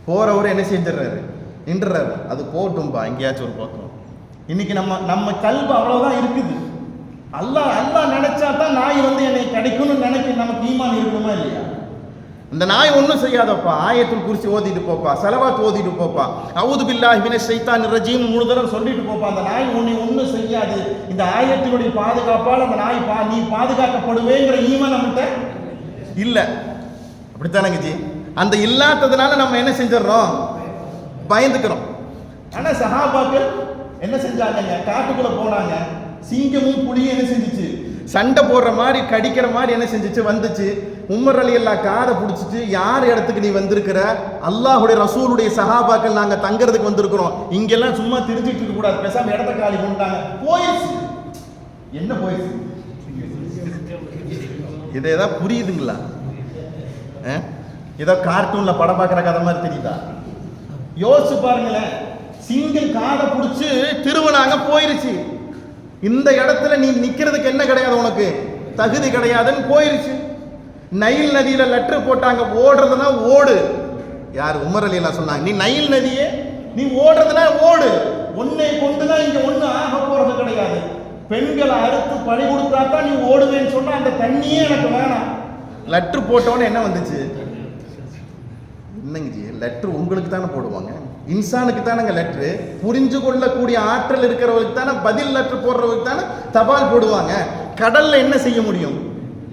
A: போறவரு என்ன செஞ்சிடறாரு? நின்றுறாரு. அது போட்டும்பா எங்கேயாச்சும் ஒரு பக்கம். இன்னைக்கு நம்ம கல்வி அவ்வளவுதான் இருக்குது. அல்லாஹ் நினைச்சா தான் நாய் என்னை கிடைக்கும்னு நினைக்க நமக்கு ஈமான் இருக்குமா இல்லையா? இந்த நாய் ஒன்றும் செய்யாதப்பா, ஆயத்துல் குர்சி ஓதிட்டு போப்பா, சலவாத் ஓதிட்டு போப்பா, அஊது பில்லாஹி மினஷ் ஷைத்தானிர் ரஜீம் 3 தடவை சொல்லிட்டு போப்பா. அந்த நாய் உன்னை ஒன்றும் செய்யாது. இந்த ஆயத்தினுடைய பாதுகாப்பால் அந்த நாய் நீ பாதுகாக்கப்படுவேங்கிற ஈமான் நம்மகிட்ட இல்லை. அப்படித்தானங்க ஜி? அந்த இல்லாததுனால நம்ம என்ன செஞ்சிடறோம்? பயந்துக்கிறோம். ஆனா சஹாபாக்கள் என்ன செஞ்சாங்க? காட்டுக்குள்ள போனாங்க. சிங்கமும் புலியும் என்ன செஞ்சிச்சு? சண்டை போடுற மாதிரி, கடிக்கிற மாதிரி என்ன செஞ்சிச்சு? வந்துச்சு. உமர் ரலியல்லாஹு காதை பிடிச்சிட்டு, யார் இடத்துக்கு நீ வந்திருக்கிற? அல்லாஹுடைய ரசூலுடைய சஹாபாக்கள் நாங்க தங்கறதுக்கு வந்திருக்கிறோம், இங்கெல்லாம் சும்மா திரிஞ்சிட்டு இருக்க கூடாது, பேசாம இடத்த காலி பண்ணிட்டாங்க. போயிடுச்சு. என்ன போயிடுச்சு? இதை ஏதாவது புரியுதுங்களா? ஏதோ கார்ட்டூன்ல படம் பார்க்குற கதை மாதிரி தெரியுதா? யோசிச்சு பாருங்களேன். சிங்கம் காதை பிடிச்சு திருவனாங்க போயிருச்சு. இந்த இடத்துல நீ நிக்கிறதுக்கு என்ன கிடையாது, உனக்கு தகுதி கிடையாதுன்னு போயிருச்சு. நைல் நதியில லெட்டர் போட்டாங்க, ஓடுறதுனா ஓடு. யார்? உமர் ரலியல்லாஹு சொன்னாங்க, நீ நைல் நதியே நீ ஓடுறதுனா ஓடு, உன்னை கொண்டுதான் இங்க ஒண்ணு ஆக போறது கிடையாது. பெண்களை அறுத்து பழி கொடுத்தா தான் நீ ஓடுவேன்னு சொன்னா அந்த தண்ணியே எனக்கு வேணாம். லெட்டர் போட்டவொன்னு என்ன வந்துச்சு? என்னங்க ஜி, லெட்டர் உங்களுக்கு தானே போடுவாங்க, இன்சானுக்கு தானங்க லெட்ரு. புரிஞ்சு கொள்ளக்கூடிய ஆற்றல் இருக்கிறவங்களுக்கு தானே பதில் லெட்டர் போடுறவங்களுக்கு தானே தபால் போடுவாங்க. கடல்ல என்ன செய்ய முடியும்?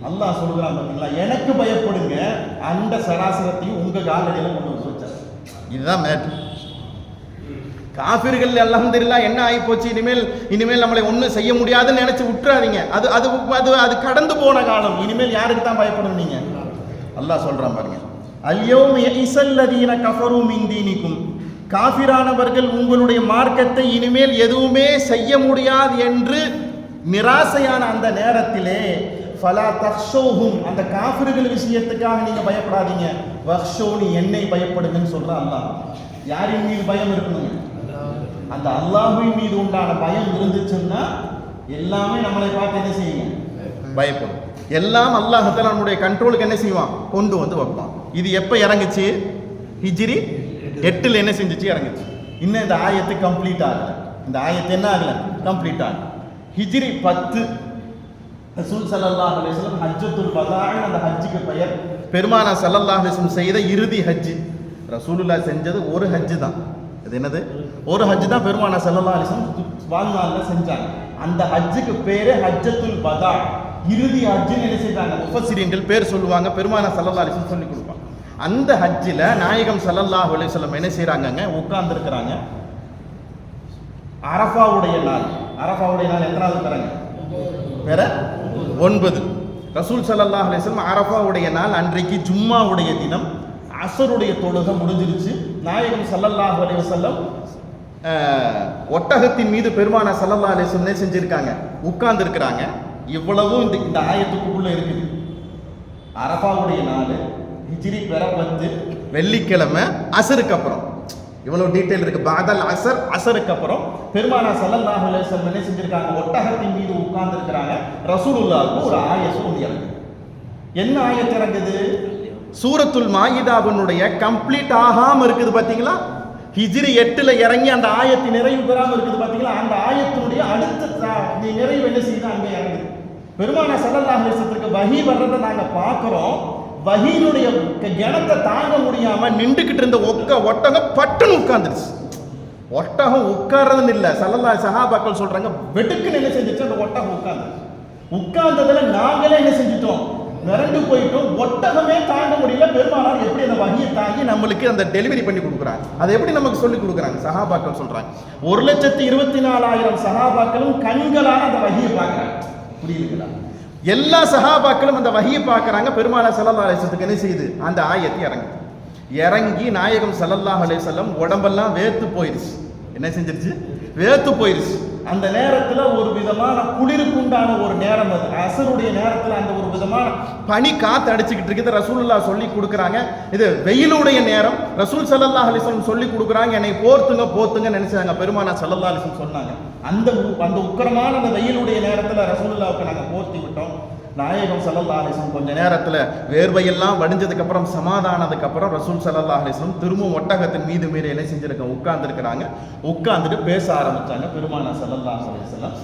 A: அல்லாஹ் சொல்றான் பாத்தீங்களா, எனக்கு பயப்படுங்க, அந்த சராசரத்தையும் உங்க காலடியில கொண்டு வச்சார். இதுதான் மேட்டர். காஃபிர்கள் அல்ஹம்துலில்லாஹ் என்ன ஆகி போச்சு? இனிமேல் நம்மளை ஒன்றும் செய்ய முடியாதுன்னு நினைச்சு விட்டுறாதீங்க. அது அது அது அது கடந்து போன காலம். இனிமேல் யாருக்கு தான் பயப்படணும் நீங்க? அல்லாஹ் சொல்றான் பாருங்க, அல்யௌம யஇஸல்லதீன கஃபரு மின் தீனிக்கும், காஃபிரானவர்கள் உங்களுடைய மார்க்கத்தை இனிமேல் எதுவுமே செய்ய முடியாது என்று நிராசையான அந்த நேரத்திலே ஃபலா தக்ஷௌஹும், அந்த காஃபிர்கள் விஷயத்துக்காக நீங்க பயப்படாதீங்க, வக்ஷௌனி, என்னை பயப்படுங்கன்னு சொல்றான் அல்லாஹ். யாரின் மீது பயம் இருக்கணும்? அந்த அல்லாஹ்வின் மீது உண்டான பயம் இருந்துச்சுன்னா எல்லாமே நம்மளை பார்த்து என்ன செய்யுங்க? பயப்படும். எல்லாம் அல்லாஹ் தஆலா நம்முடைய கண்ட்ரோலுக்கு என்ன செய்வான்? கொண்டு வந்து வைப்பான். இது எப்ப இறங்குச்சு? ஹிஜ்ரி 8ல் என்ன செஞ்சுச்சு? இறங்குச்சு. இன்னும் இந்த ஆயத்து கம்ப்ளீட் ஆகல. இந்த ஆயத்து என்ன ஆகல? கம்ப்ளீட் ஆகல. ஹிஜ்ரி 10 ரசூல் ஸல்லல்லாஹு அலைஹி வஸல்லம் ஹஜ்ஜத்துல் வதாஇ, அந்த ஹஜ்ஜுக்கு பெயர் பெருமானார் ஸல்லல்லாஹு அலைஹி வஸல்லம் செய்த இறுதி ஹஜ். ரசூலுல்லாஹ் செஞ்சது ஒரு ஹஜ் தான். அது என்னது? ஒரு ஹஜ் தான் பெருமானார் ஸல்லல்லாஹு அலைஹி வஸல்லம் வாழ்நாள்ல செஞ்சாங்க. அந்த ஹஜ்ஜுக்கு பேரு ஹஜ்ஜத்துல் வதா, இறுதி ஹஜ்ஜுன்னு என்ன செய்றாங்க? முஃபஸ்ஸிரீன்கள் பேர் சொல்லுவாங்க, பெருமானார் ஸல்லல்லாஹு அலைஹி வஸல்லம் சொல்லி கொடுப்பாங்க. அந்த ஹஜ்ஜில் நாயகம் ஸல்லல்லாஹு அலைஹி வஸல்லம் என்ன செய்றாங்கங்க? உட்கார்ந்துருக்கிறாங்க. அரஃபாவுடைய நாள். அரஃபாவுடைய நாள் எத்தனாவது தராங்க? வேற 9. ரசூல் ஸல்லல்லாஹு அலைஹி வஸல்லம் அரஃபாவுடைய நாள் அன்றைக்கு ஜும்மாவுடைய தினம், அஸருடைய தொழுகை முடிஞ்சிருச்சு. நாயகம் ஸல்லல்லாஹு அலைஹி வஸல்லம் ஒட்டகத்தின் மீது பெருமானார் ஸல்லல்லாஹு அலைஹி வஸல்லம் செஞ்சிருக்காங்க, உட்கார்ந்து இருக்கிறாங்க. இவ்வளவும் இந்த ஆயத்துக்குள்ள இருக்குது. அரஃபாவுடைய நாள், ஹிஜ்ரி 10, வெள்ளிக்கிழமை, அஸருக்கு அப்புறம். இவ்வளவு டீடைல் இருக்கு. பாதல் அஸர், அஸருக்கு அப்புறம் பெருமானார் ஸல்லல்லாஹு அலைஹி வஸல்லம் என்ன செஞ்சிருக்காங்க? ஒட்டகத்தின் மீது உட்கார்ந்து இருக்கிறாங்க. ரசூலுல்லாஹ்வுக்கு ஒரு ஆயத்து ஒன்று இறங்குது. என்ன ஆயத்து இறங்குது? சூரத்துல் மாயிதாவினுடைய கம்ப்ளீட் ஆகாம இருக்குது பாத்தீங்களா? ஹிஜ்ரி 8ல் இறங்கி அந்த ஆயத்து நிறைவு பெறாம இருக்குது பாத்தீங்களா? அந்த ஆயத்தினுடைய அடுத்த நிறைவு என்ன செய்யுது? அங்கே இறங்குது. பெருமானார் ஸல்லல்லாஹு அலைஹி வஸல்லத்துக்கு வஹி வர்றதை நாங்க பார்க்கிறோம். வஹீனுடைய கணத்தை தாங்க முடியாம நின்றுகிட்டு இருந்த ஒட்டகம் பட்டுன்னு உட்கார்ந்துருச்சு. ஒட்டகம் உட்கார்றதுன்னு இல்லை, ஸல்லல்லாஹு சஹாபாக்கள் சொல்றாங்க, வெட்டுக்குன்னு என்ன செஞ்சிச்சு? அந்த ஒட்டகம் உட்கார்ந்ததுல நாங்களே என்ன செஞ்சிட்டோம்? மிரண்டு போயிட்டோம். ஒட்டகமே தாங்க முடியல. பெருமானார் எப்படி அந்த வஹியை தாங்கி நம்மளுக்கு அந்த டெலிவரி பண்ணி கொடுக்குறாங்க? அதை எப்படி நமக்கு சொல்லி கொடுக்குறாங்க? சஹாபாக்கள் சொல்றாங்க, 1,24,000 சஹாபாக்களும் கண்களால் அந்த வஹியை பார்க்குறாங்க. புரியுதுங்களா? எல்லா சஹாபாக்களும் அந்த வஹியை பார்க்குறாங்க. பெருமானார் ஸல்லல்லாஹு அலைஹி வஸல்லம் என்ன செய்யுது? அந்த ஆயத்தை இறங்குது. இறங்கி நாயகம் ஸல்லல்லாஹு அலைஹி வஸல்லம் உடம்பெல்லாம் வேர்த்து போயிருச்சு. என்ன செஞ்சிருச்சு? வேர்த்து போயிருச்சு. அந்த நேரத்தில் ஒரு விதமான குளிருக்குண்டான ஒரு நேரம், அது அசருடைய நேரத்தில் அந்த ஒரு விதமான பனி காத்து அடிச்சுக்கிட்டு இருக்குது. ரசூலுல்லாஹ் சொல்லி கொடுக்குறாங்க, இது வெயிலுடைய நேரம். ரசூல் ஸல்லல்லாஹு அலைஹி வஸல்லம் சொல்லி கொடுக்குறாங்க, என்னை போர்த்துங்க நினைச்சாங்க. பெருமானார் ஸல்லல்லாஹு அலைஹி வஸல்லம் சொன்னாங்க, அந்த உக்கிரமான அந்த வெயிலுடைய நேரத்தில் ரசூலுல்லாஹ்வுக்கு நாங்கள் போர்த்தி விட்டோம். நாயகம் ஸல்லல்லாஹு அலைஹி வஸல்லம் கொஞ்ச நேரத்தில் வேர்வையெல்லாம் வடிஞ்சதுக்கு அப்புறம் சமாதானதுக்கு அப்புறம் ரசூல் ஸல்லல்லாஹு அலைஹி வஸல்லம் திரும்பவும் ஒட்டகத்தின் மீது என்ன செஞ்சிருக்க உட்கார்ந்துருக்கிறாங்க. உட்கார்ந்துட்டு பேச ஆரம்பிச்சாங்க. பெருமானார் ஸல்லல்லாஹு அலைஹி வஸல்லம்,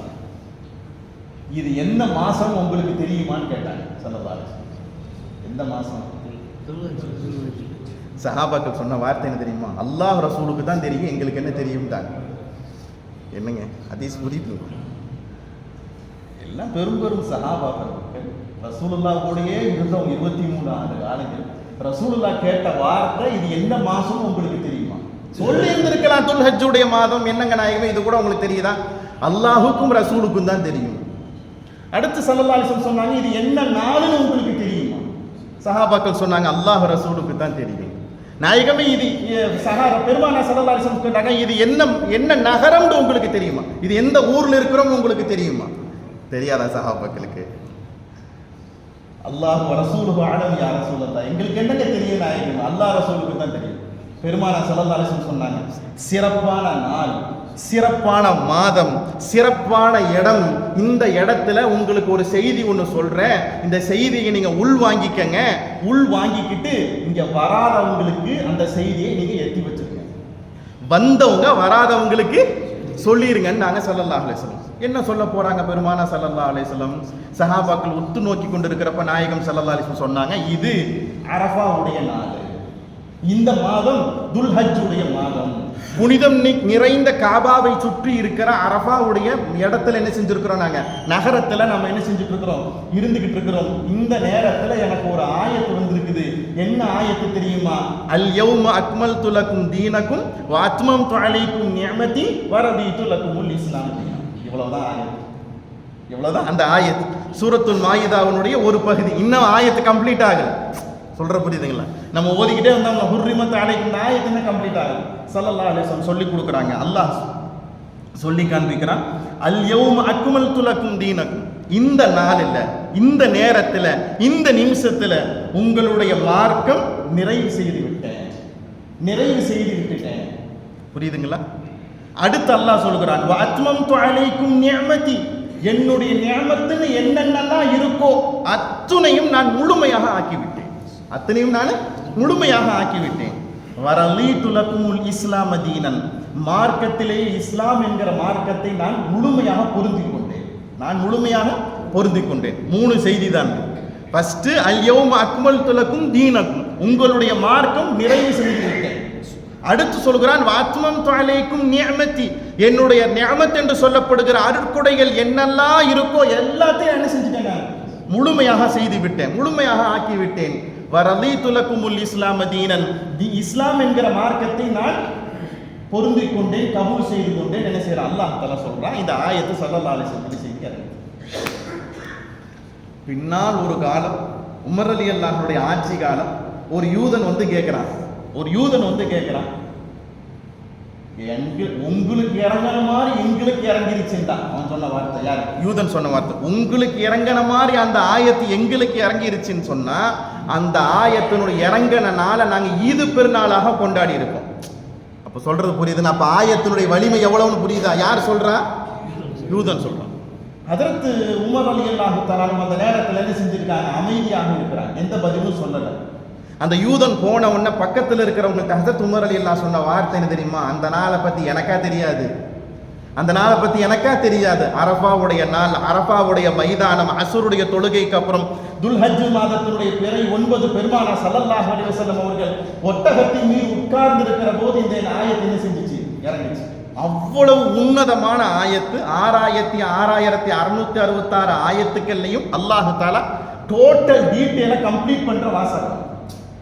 A: இது என்ன மாசம் உங்களுக்கு தெரியுமான்னு கேட்டாங்க. ஸல்லல்லாஹு அலைஹி வஸல்லம், எந்த மாசம்? சஹாபாக்கள் சொன்ன வார்த்தை என்ன தெரியுமா? அல்லாஹ் ரசூலுக்கு தான் தெரியும், எங்களுக்கு என்ன தெரியும் தான். என்னங்க ஹதீஸ் புரியுது? எல்லாம் பெரும் சஹாபாக்கள் ரசூலுல்லாஹ் கூடயே இருந்தவங்க 23 ஆண்டு காலங்கள். ரசூலுல்லாஹ் கேட்ட வார்த்தை, இது என்ன மாசம் உங்களுக்கு தெரியுமா? சொல்லி இருந்திருக்கலாம், துல்ஹஜ்ஜுடைய மாதம். என்னங்க நாயகமே, இது கூட உங்களுக்கு தெரியுதா? அல்லாஹுக்கும் ரசூலுக்கும் தான் தெரியும். அடுத்து ஸல்லல்லாஹு அலைஹி வஸல்லம் சொன்னாங்க, இது என்ன நாளுன்னு உங்களுக்கு தெரியுமா? சஹாபாக்கள் சொன்னாங்க, அல்லாஹ் ரசூலுக்கு தான் தெரியும். நாயகமே, இது பெருமானார் ஸல்லல்லாஹு அலைஹி வஸல்லம் கேட்டாங்க, இது என்ன நகரம்னு உங்களுக்கு தெரியுமா? இது எந்த ஊர்ல இருக்கிறோம் உங்களுக்கு தெரியுமா? தெரியாதா சஹாபாக்களுக்கு? அல்லாஹ் ரசூலுஹு அலம் யா ரசூலல்லாஹ், எங்களுக்கு என்னங்க தெரியும் நாயகம், அல்லாஹ் ரசூலுக்கு தான் தெரியும். பெருமானார் ஸல்லல்லாஹு அலைஹி வஸல்லம் சொன்னாங்க, சிறப்பான நாள், சிறப்பான மாதம், சிறப்பான இடம். இந்த இடத்துல உங்களுக்கு ஒரு செய்தி ஒன்று சொல்றேன், இந்த செய்தியை நீங்க உள் வாங்கிக்கங்க. உள் வாங்கிக்கிட்டு இங்க வராதவங்களுக்கு அந்த செய்தியை நீங்க எத்தி வச்சிருங்க. வந்தவங்க வராதவங்களுக்கு சொல்லிருங்கன்னு நாங்க ஸல்லல்லாஹு அலைஹி வஸல்லம். என்ன சொல்ல போறாங்க பெருமானார் ஸல்லல்லாஹு அலைஹி வஸல்லம்? சஹாபாக்கள் உத்து நோக்கி கொண்டிருக்கிறப்ப நாயகம் ஸல்லல்லாஹு அலைஹி வஸல்லம் சொன்னாங்க, இது அரஃபாவுடைய நாள், இந்த மாதம் துல்ஹஜ்ஜுடைய மாதம். புனிதம் நிறைந்த காபாவை சுற்றி இருக்கிற அரஃபாவுடைய இடத்துல என்ன செஞ்சிருக்கிறோம்? நாங்க நகரத்துல நம்ம என்ன செஞ்சுட்டு இருக்கிறோம்? இருந்துகிட்டு இருக்கிறோம். இந்த நேரத்துல எனக்கு ஒரு ஆயத்து வந்திருக்குது. என்ன ஆயத்து தெரியுமா? அல் யௌம அக்மல்து லக்கும் தீனக்கும் வ அத்மம்து அலைக்கும் நிஅமதி வ ரதீது லக்குமுல் இஸ்லாம். இவ்வளவுதான் ஆயத்து. இவ்வளவுதான் அந்த ஆயத்து. சூரத்துல் மாயிதாவுடைய ஒரு பகுதி. இன்னும் ஆயத்து கம்ப்ளீட் ஆகல. சொல்ற புரியுதுங்களா? நம்ம ஓதிக்கிட்டே வந்தோம்னா ஹுர்ரிமத் அலைக்கும், இந்த ஆயத்து என்ன கம்ப்ளீட் ஆகல. ஸல்லல்லாஹு அலைஹி வஸல்லம் சொல்லி கொடுக்குறாங்க. அல்லாஹ் சொல்லி காண்பிக்கிறான், அல் யௌம அக்மல்து லக்கும் தீனக்கும். இந்த நாளில், இந்த நேரத்தில், இந்த நிமிஷத்தில் உங்களுடைய மார்க்கம் நிறைவு செய்து விட்டேன், நிறைவு செய்து விட்டுட்டேன். புரியுதுங்களா? அடுத்து அல்லாஹ் சொல்கிறான், வ அத்மம்து அலைக்கும் நிஅமதி, என்னுடைய நிஅமத்துன்னு என்னென்னலாம் இருக்கோ அத்துணையும் நான் முழுமையாக ஆக்கிவிட்டேன். அத்தனையும் நான் முழுமையாக ஆக்கிவிட்டேன். வரலீது லக்குமுல் இஸ்லாம தீனன், மார்க்கத்திலேயே இஸ்லாம் என்கிற மார்க்கத்தை நான் முழுமையாக பொருந்திக் கொண்டேன். நான் முழுமையாக பொருந்திக் கொண்டேன். 3 செய்தி தான். ஃபர்ஸ்ட், அல் யௌம அக்மல்து லக்கும் தீனக்கும், உங்களுடைய மார்க்கம் நிறைவு செய்து விட்டேன். அடுத்து சொல்கிறான், வாத்மம்து அலைக்கும் நிஅமதி, என்னுடைய நிஅமத் என்று சொல்லப்படுகிற அருட்கொடைகள் என்னெல்லாம் இருக்கோ எல்லாத்தையும் என்ன செஞ்சுட்டேன்? நான் முழுமையாக செய்து விட்டேன், முழுமையாக ஆக்கி விட்டேன். வரலீது லக்குமுல் இஸ்லாம தீனன், இஸ்லாம் என்கிற மார்க்கத்தை நான் பொருந்திக் கொண்டேன், கபூல் செய்து கொண்டேன். என்ன செய்யற அல்லாஹ் தஆலா சொல்றான். இந்த ஆயத்து ஸல்லல்லாஹு அலைஹி வஸல்லம் செய்கிறார். பின்னால் ஒரு காலம், உமர் ரலியல்லாஹு அன்ஹுடைய ஆட்சி காலம், ஒரு யூதன் வந்து கேட்கிறான். உங்களுக்கு இறங்கின மாதிரி எங்களுக்கு இறங்கிருச்சுட்டா. அவன் சொன்ன வார்த்தை, யார்? யூதன் சொன்ன வார்த்தை. உங்களுக்கு இறங்கின மாதிரி அந்த ஆயத்து எங்களுக்கு இறங்கிருச்சுன்னு சொன்னா, அந்த ஆயத்தினுடைய இறங்கினால நாங்க ஈது பெருநாளாக கொண்டாடி இருப்போம். அப்ப சொல்றது புரியுதுன்னா, அப்ப ஆயத்தினுடைய வலிமை எவ்வளவுன்னு புரியுதா? யார் சொல்றா? யூதன் சொல்றான். அதற்கு உமர் ரலியல்லாஹு தஆலா அந்த நேரத்தில் என்ன செஞ்சிருக்காங்க? அமைதியாக இருக்கிறாங்க, எந்த பதிலும் சொல்லல. அந்த யூதன் போன உடனே பக்கத்தில் இருக்கிறவங்களுக்கு ஹஸரத் உமர் ரலியல்லாஹு சொன்ன வார்த்தை என்ன தெரியுமா? அந்த நாளை பத்தி எனக்கா தெரியாது, அந்த நாளை பத்தி எனக்கா தெரியாது. அரஃபாவுடைய நாள், அரஃபாவுடைய மைதானம், அஸ்ருடைய தொழுகைக்கு அப்புறம் துல்ஹஜ் மாதத்தினுடைய பிறை 9 பெருமானார் ஸல்லல்லாஹு அலைஹி வஸல்லம் அவர்கள் ஒட்டகத்தின் மீது உட்கார்ந்து இருக்கிற போது இந்த ஆயத்து என்ன செஞ்சிச்சு? இறங்கிச்சு. அவ்வளவு உன்னதமான ஆயத்து. 6666 ஆயத்துக்கள்லையும் அல்லாஹ் தஆலா டோட்டல் டீட்டெயிலை கம்ப்ளீட் பண்ற வாசகம்.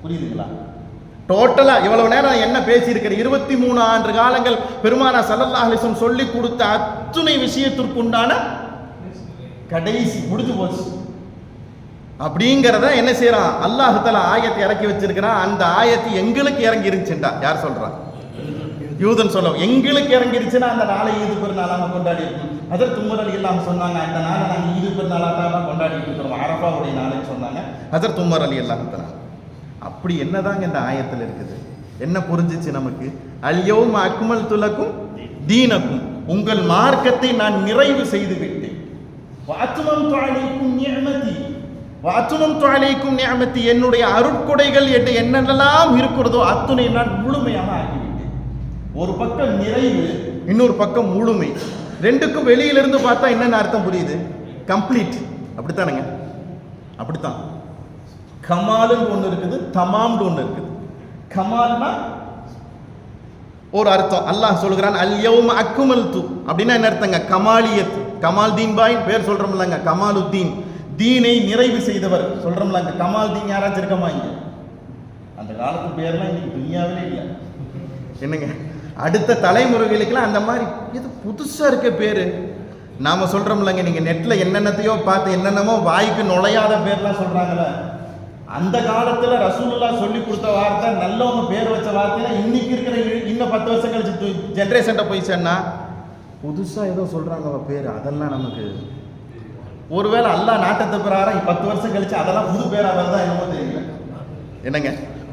A: புரியுதுங்களா? டோட்டலா இவ்வளவு நேரம் என்ன பேசியிருக்கிற 23 ஆண்டு காலங்கள் பெருமானார் ஸல்லல்லாஹு அலைஹி வஸல்லம் சொல்லி கொடுத்த அத்துணை விஷயத்திற்குண்டான கடைசி முடிஞ்சு போச்சு. அப்படிங்கிறத என்ன செய்யறான், அல்லாஹ் தஆலா ஆயத்தை இறக்கி வச்சிருக்கிறான். அந்த ஆயத்து எங்களுக்கு இறங்கி இருந்துச்சுண்டா யார் சொல்றான்? யூதன் சொல்லும். எங்களுக்கு இறங்கிருச்சுன்னா அந்த நாளை ஈது பெருநாளாக கொண்டாடி இருக்கணும். ஹஜ்ரத் உமர் ரலியல்லாஹு சொன்னாங்க, அந்த நாளை நாங்கள் ஈது பெருநாளாக தான் கொண்டாடிட்டு இருக்கிறோம், அரஃபாவுடைய நாளைன்னு சொன்னாங்க ஹஜ்ரத் உமர் ரலியல்லாஹு தஆலா. அப்படி என்னதாங்க இந்த ஆயத்தில் இருக்குது? என்ன புரிஞ்சிச்சு நமக்கு? அல்யௌம அக்மல்து லக்கும் தீனக்கும், உங்கள் மார்க்கத்தை நான் நிறைவு செய்து விட்டேன். வஅத்மம்து அலைக்கும் நிஅமதி, வஅத்மம்து அலைக்கும் நிஅமதி, என்னுடைய அருட்கொடைகள் என்னென்னலாம் இருக்கிறதோ அத்துணை நான் முழுமையாக ஆக்கிவிட்டேன். ஒரு பக்கம் நிறைவு, இன்னொரு பக்கம் முழுமை. ரெண்டுக்கும் வெளியிலிருந்து பார்த்தா என்னென்ன அர்த்தம் புரியுது? கம்ப்ளீட். அப்படித்தானுங்க? அப்படித்தான். கமாலுன்னு ஒன்று இருக்குது, தமாம்னு ஒன்று இருக்குது. கமால்னா ஒரு அர்த்தம். அல்லாஹ் சொல்கிறான் அல்யௌம அக்மல்து அப்படின்னா என்ன அர்த்தங்க? கமாலியத். கமால் தீன் பாய் பேர் சொல்றோம்லங்க, கமாலுத்தீன், தீனை நிறைவு செய்தவர் சொல்றோம்லங்க. கமால் தீன் யாராச்சும் இருக்கமா இங்க? அந்த காலத்து பேர்லாம் இன்னைக்கு துனியாவிலே இல்லை. என்னங்க, அடுத்த தலைமுறைகளுக்கெல்லாம் அந்த மாதிரி இது புதுசா இருக்க பேரு. நாம சொல்றோம்லங்க, நீங்க நெட்ல என்னென்னத்தையோ பார்த்து என்னென்னமோ வாய்க்கு நுழையாத பேர்லாம் சொல்றாங்கல்ல. அந்த காலத்துல ரசூலுல்லாஹ் சொல்லி கொடுத்த வார்த்தை, நல்லவங்க பேர் வச்ச வார்த்தை இன்னைக்கு இருக்கிற இன்னும் 10 வருஷம் கழிச்சு ஜென்ரேஷன்ட்ட போய் சொன்னா புதுசா ஏதோ சொல்றாங்க பேர். அதெல்லாம் நமக்கு ஒருவேளை அல்லாஹ் நாட்டத்தை பிரகாரம் 10 வருஷம் கழிச்சு அதெல்லாம் புது பேரா வருதா என்னமோ தெரியல. என்னங்க,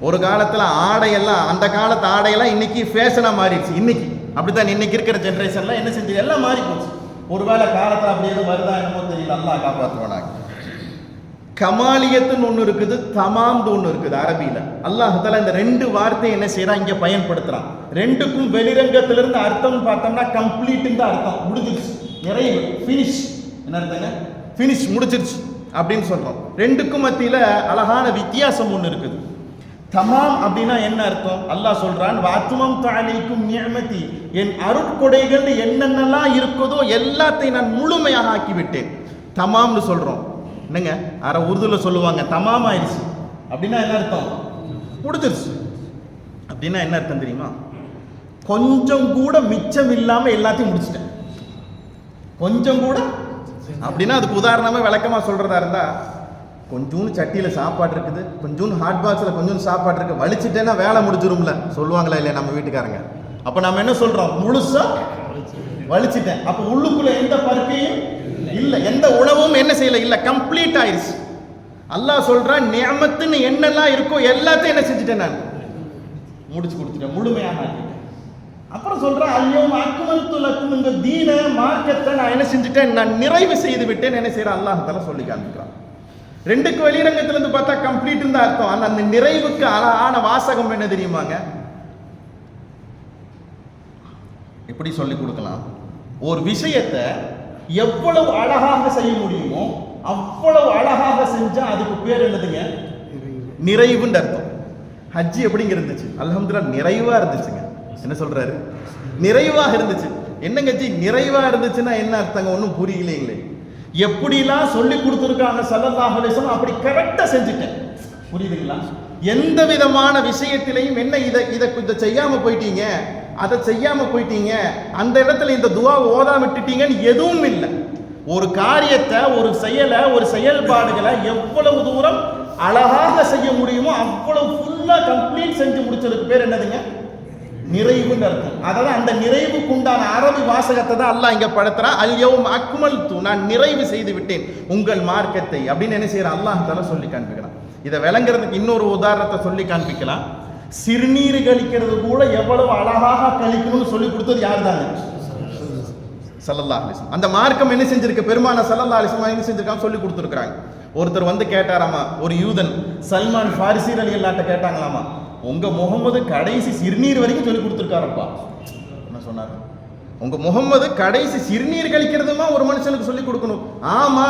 A: ஒரு காலத்துல ஆடையெல்லாம், அந்த காலத்து ஆடையெல்லாம் இன்னைக்கு ஃபேஷனா மாறிடுச்சு. இன்னைக்கு அப்படித்தான். இன்னைக்கு இருக்கிற ஜென்ரேஷன்ல என்ன செஞ்சு எல்லாம் மாறி போச்சு. ஒருவேளை காலத்துல அப்படி எதுவும் வருதா என்னமோ தெரியல. அல்லாஹ் காப்பாற்றுவானாங்க. கமாலியத்துன்னு ஒன்று இருக்குது, தமாம்னு ஒன்று இருக்குது அரபியில. அல்லாஹ் தஆலா இந்த ரெண்டு வார்த்தையை என்ன செய்யறான், இங்க பயன்படுத்துறான். ரெண்டுக்கும் வெளிரங்கத்திலிருந்து அர்த்தம் பார்த்தோம்னா கம்ப்ளீட் அர்த்தம், முடிஞ்சிருச்சு, நிறைவு, ஃபினிஷ். என்ன அர்த்தங்க? ஃபினிஷ், முடிச்சிருச்சு அப்படின்னு சொல்றோம். ரெண்டுக்கும் மத்தியில அழகான வித்தியாசம் ஒன்று இருக்குது. தமாம் அப்படின்னா என்ன அர்த்தம்? அல்லாஹ் சொல்றான் வஅத்மம்து அலைக்கும் நிஅமதி, என் அருட்கொடைகள் என்னென்னலாம் இருக்குதோ எல்லாத்தையும் நான் முழுமையாக ஆக்கிவிட்டேன். தமாம்னு சொல்றோம். என்னங்க, அரை உருதுல சொல்லுவாங்க தமாம் ஆயிடுச்சு அப்படின்னா என்ன அர்த்தம்? முடிஞ்சிருச்சு அப்படின்னா என்ன அர்த்தம் தெரியுமா? கொஞ்சம் கூட மிச்சம் இல்லாம எல்லாத்தையும் முடிச்சிட்டேன். கொஞ்சம் கூட அப்படின்னா அதுக்கு உதாரணமா விளக்கமா சொல்றதா இருந்தா, கொஞ்சோண்டு சட்டியில சாப்பாடு இருக்குது, கொஞ்சோண்டு ஹாட் பாக்ஸ்ல கொஞ்சோண்டு சாப்பாடு இருக்கு, வலிச்சிட்டேன்னா வேலை முடிஞ்சிரும்ல சொல்லுவாங்களா இல்லையா நம்ம வீட்டுக்காரங்க? அப்ப நம்ம என்ன சொல்றோம்? முழுசா வலிச்சிட்டேன். அப்ப உள்ளுக்குள்ள எந்த பருக்கையும் இல்ல, எந்த உணவும் என்ன செய்யல, இல்ல, கம்ப்ளீட் ஆயிடுச்சு. அல்லாஹ் சொல்றான் நிஅமத்துன்னு என்னெல்லாம் இருக்கோ எல்லாத்தையும் என்ன செஞ்சுட்டேன், நான் முடிச்சு கொடுத்துட்டேன், முழுமையாக ஆக்கிட்டேன். அப்புறம் சொல்றான் அல்யௌம அக்மல்து லக்கும், இந்த தீன மார்க்கத்தை நான் என்ன செஞ்சுட்டேன், நான் நிறைவு செய்து விட்டேன். என்ன செய்யறான் அல்லாஹ் தஆலா சொல்லி காண்பிக்கிறான். ரெண்டுக்கு வெளிரங்கத்துல இருந்து பார்த்தா கம்ப்ளீட் இருந்தா அர்த்தம். ஆனா அந்த நிறைவுக்கு அழகான வாசகம் என்ன தெரியுமாங்க? எப்படி சொல்லி கொடுக்கலாம்? ஒரு விஷயத்தை எவ்வளவு அழகாக செய்ய முடியுமோ அவ்வளவு அழகாக செஞ்சா அதுக்கு பேர் என்னதுங்க? நிறைவுன்னு அர்த்தம். ஹஜ்ஜி எப்படிங்க இருந்துச்சு? அல்ஹம்துலில்லாஹ் நிறைவா இருந்துச்சுங்க. என்ன சொல்றாரு? நிறைவாக இருந்துச்சு. என்னங்க ஜி நிறைவா இருந்துச்சுன்னா என்ன அர்த்தங்க? ஒன்றும் புரியலைங்களே. எப்படிலாம் சொல்லி கொடுத்துருக்காங்க ஸல்லல்லாஹு அலைஹி வஸல்லம், அப்படி கரெக்டா செஞ்சுட்டேன். புரியுதுங்களா? எந்த விதமான விஷயத்திலையும் என்ன இதை செய்யாம போயிட்டீங்க, அதை செய்யாம போயிட்டீங்க, அந்த இடத்துல இந்த துவா ஓதாம விட்டுட்டீங்கன்னு எதுவும் இல்லை. ஒரு காரியத்தை, ஒரு செயலை, ஒரு செயல்பாடுகளை எவ்வளவு தூரம் அழகாக செய்ய முடியுமோ அவ்வளவு ஃபுல்லா கம்ப்ளீட் செஞ்சு முடிச்சதுக்கு பேர் என்னதுங்க? நிறைவுன்னு அர்த்தம். அதாவது அந்த நிறைவுக்கு உண்டான அரபி வாசகத்தை தான் அல்லாஹ் இங்க படுத்துறான். அல்யௌம அக்மல்து, நான் நிறைவு செய்து விட்டேன் உங்கள் மார்க்கத்தை அப்படின்னு என்ன செய்யறான் அல்லாஹ் தஆலா சொல்லி காண்பிக்கிறான். இதை விளங்குறதுக்கு இன்னொரு உதாரணத்தை சொல்லி காண்பிக்கலாம். சிறுநீர் கழிக்கிறது கூட எவ்வளவு அழகாக கழிக்கணும்னு சொல்லி கொடுத்தது யார் தாங்க? ஸல்லல்லாஹு அலைஹி வஸல்லம். அந்த மார்க்கம் என்ன செஞ்சிருக்கு? பெருமான ஸல்லல்லாஹு அலைஹி வஸல்லம் என்ன செஞ்சிருக்காங்க? சொல்லி கொடுத்துருக்காங்க. ஒருத்தர் வந்து கேட்டாராமா, ஒரு யூதன் சல்மான் ஃபாரிசி ரலியல்லாஹு அன்ஹு கேட்டாங்களாமா, உங்க முகமது கடைசி சிறுநீர் வரைக்கும் சொல்லி கொடுத்துருக்காரப்பா. என்ன சொன்னாரு? உங்க முகமது கடைசி சிறுநீர் கழிக்கிறதுமா ஒரு மனுஷனுக்கு சொல்லி கொடுக்கணும்? ஆமா,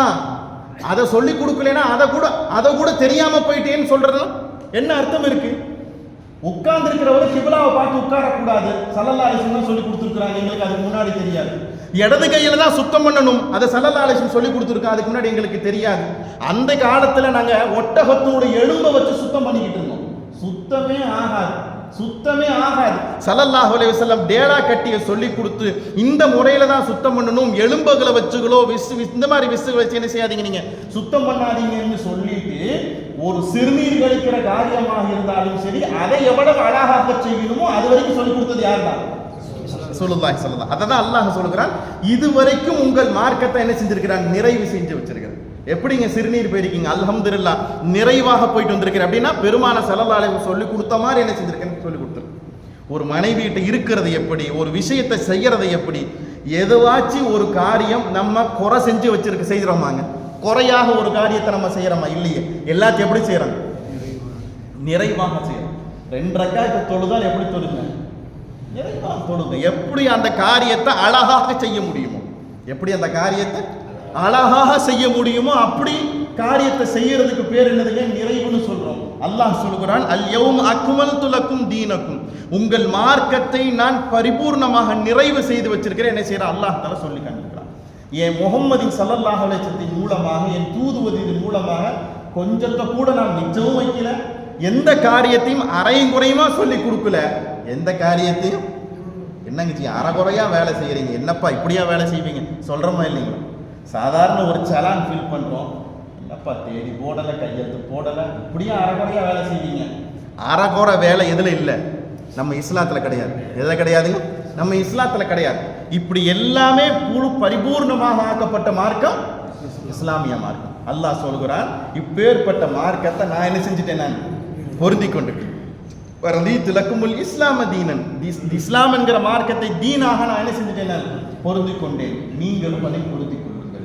A: அதை சொல்லி கொடுக்கலன்னா அதை கூட தெரியாம போயிட்டேன்னு சொல்றது என்ன அர்த்தம் இருக்கு? உட்கார்ந்து இருக்கிறவரை கிபிலாவை பார்த்து உட்காரக்கூடாது ஸல்லல்லாஹு அலைஹி வஸல்லம் சொல்லி கொடுத்துருக்காங்க. எங்களுக்கு அதுக்கு முன்னாடி தெரியாது. இடது கையில தான் சுத்தம் பண்ணணும், அதை ஸல்லல்லாஹு அலைஹி வஸல்லம் சொல்லி கொடுத்துருக்காங்க. அதுக்கு முன்னாடி எங்களுக்கு தெரியாது. அந்த காலத்துல நாங்க ஒட்டகத்தோட எலும்பை வச்சு சுத்தம் பண்ணிக்கிட்டு இருந்தோம். சுத்தமே ஆகாது. சுத்தமே ஆகாது. ஸல்லல்லாஹு அலைஹி வஸல்லம் டேடா கட்டிய சொல்லி கொடுத்து இந்த முறையில தான் சுத்தம் பண்ணணும், எலும்புகளை வச்சுகளோ இந்த மாதிரி விசுகளை வச்சு என்ன செய்யாதீங்க, நீங்க சுத்தம் பண்ணாதீங்கன்னு சொல்லிட்டு ஒரு சிறுநீர் கழிக்கிற காரியமாக இருந்தாலும் சரி அதை எவ்வளவு அழகாக செய்யணுமோ அது வரைக்கும் சொல்லி கொடுத்தது யார் தான்? ஸல்லல்லாஹு அலைஹி வஸல்லம். அததான் அல்லாஹ் சொல்லுகிறான், இதுவரைக்கும் உங்கள் மார்க்கத்தை என்ன செஞ்சிருக்கிறான், நிறைவு செஞ்சு வச்சிருக்கிறான். எப்படிங்க சிறுநீர் போயிருக்கீங்க, அல்ஹம்துலில்லாஹ் நிறைவாக போயிட்டு வந்திருக்கிறேன் அப்படின்னா பெருமான ஸல்லல்லாஹு அலைஹி வஸல்லம் சொல்லி கொடுத்த மாதிரி என்ன செஞ்சிருக்கேன்னு சொல்லி கொடுத்துரு. ஒரு மனைவியிட்ட இருக்கிறது எப்படி, ஒரு விஷயத்தை செய்யறது எப்படி, எதுவாச்சும் ஒரு காரியம் நம்ம குறை செஞ்சு வச்சிருக்க செய்கிறோமாங்க, குறையாக ஒரு காரியத்தை நம்ம செய்யறோமா? இல்லையே. எல்லாத்தையும் எப்படி செய்யறோம்? நிறைவாக செய்யறோம். 2 ரக்காத்து தொழுதால் எப்படி தொழுங்க? நிறைவாக தொழுங்க. எப்படி அந்த காரியத்தை அழகாக செய்ய முடியுமோ, எப்படி அந்த காரியத்தை அழகாக செய்ய முடியுமோ அப்படி காரியத்தை செய்யறதுக்கு பேர் என்னதுங்க? நிறைவுன்னு சொல்றோம். அல்லாஹ் சொல்கிறான், அல் யௌம அக்மல்து லக்கும் தீனக்கும், உங்கள் மார்க்கத்தை நான் பரிபூர்ணமாக நிறைவு செய்து வச்சிருக்கிறேன். என்ன செய்யற அல்லாஹ் தஆலா சொல்லி காண்பிக்கிறான். என் முஹம்மதின் ஸல்லல்லாஹு அலைஹி வஸல்லம் மூலமாக, என் தூதுவதின் மூலமாக கொஞ்சத்தை கூட நான் மிச்சமும் வைக்கல, எந்த காரியத்தையும் அரையும் குறையுமா சொல்லி கொடுக்கல, எந்த காரியத்தையும் என்னங்க அறகுறையா வேலை செய்யறீங்க, என்னப்பா இப்படியா வேலை செய்வீங்க சொல்றோமா இல்லைங்களா? சாதாரண ஒரு சலான் ஃபில் பண்றோம், என்னப்பா தேடி போடலை, கையெழுத்து போடலை, இப்படியே அறகுறையா வேலை செய்வீங்க. அறகுறை வேலை எதுல இல்லை? நம்ம இஸ்லாத்துல கிடையாது. எதுல கிடையாதுங்க? நம்ம இஸ்லாத்துல கிடையாது. இப்படி எல்லாமே பரிபூர்ணமாக ஆக்கப்பட்ட மார்க்கம் இஸ்லாமிய மார்க்கம். அல்லாஹ் சொல்கிறான், இப்பேற்பட்ட மார்க்கத்தை நான் என்ன செஞ்சுட்டேன், நான் பொருந்தி கொண்டிருக்கேன். ரலீது லக்குமுல் இஸ்லாம தீனன், இஸ்லாம் என்கிற மார்க்கத்தை தீனாக நான் என்ன செஞ்சுட்டேன், நான் பொருந்தி கொண்டேன், நீங்களும் அதை பொருந்தி கொள்ளுங்கள்.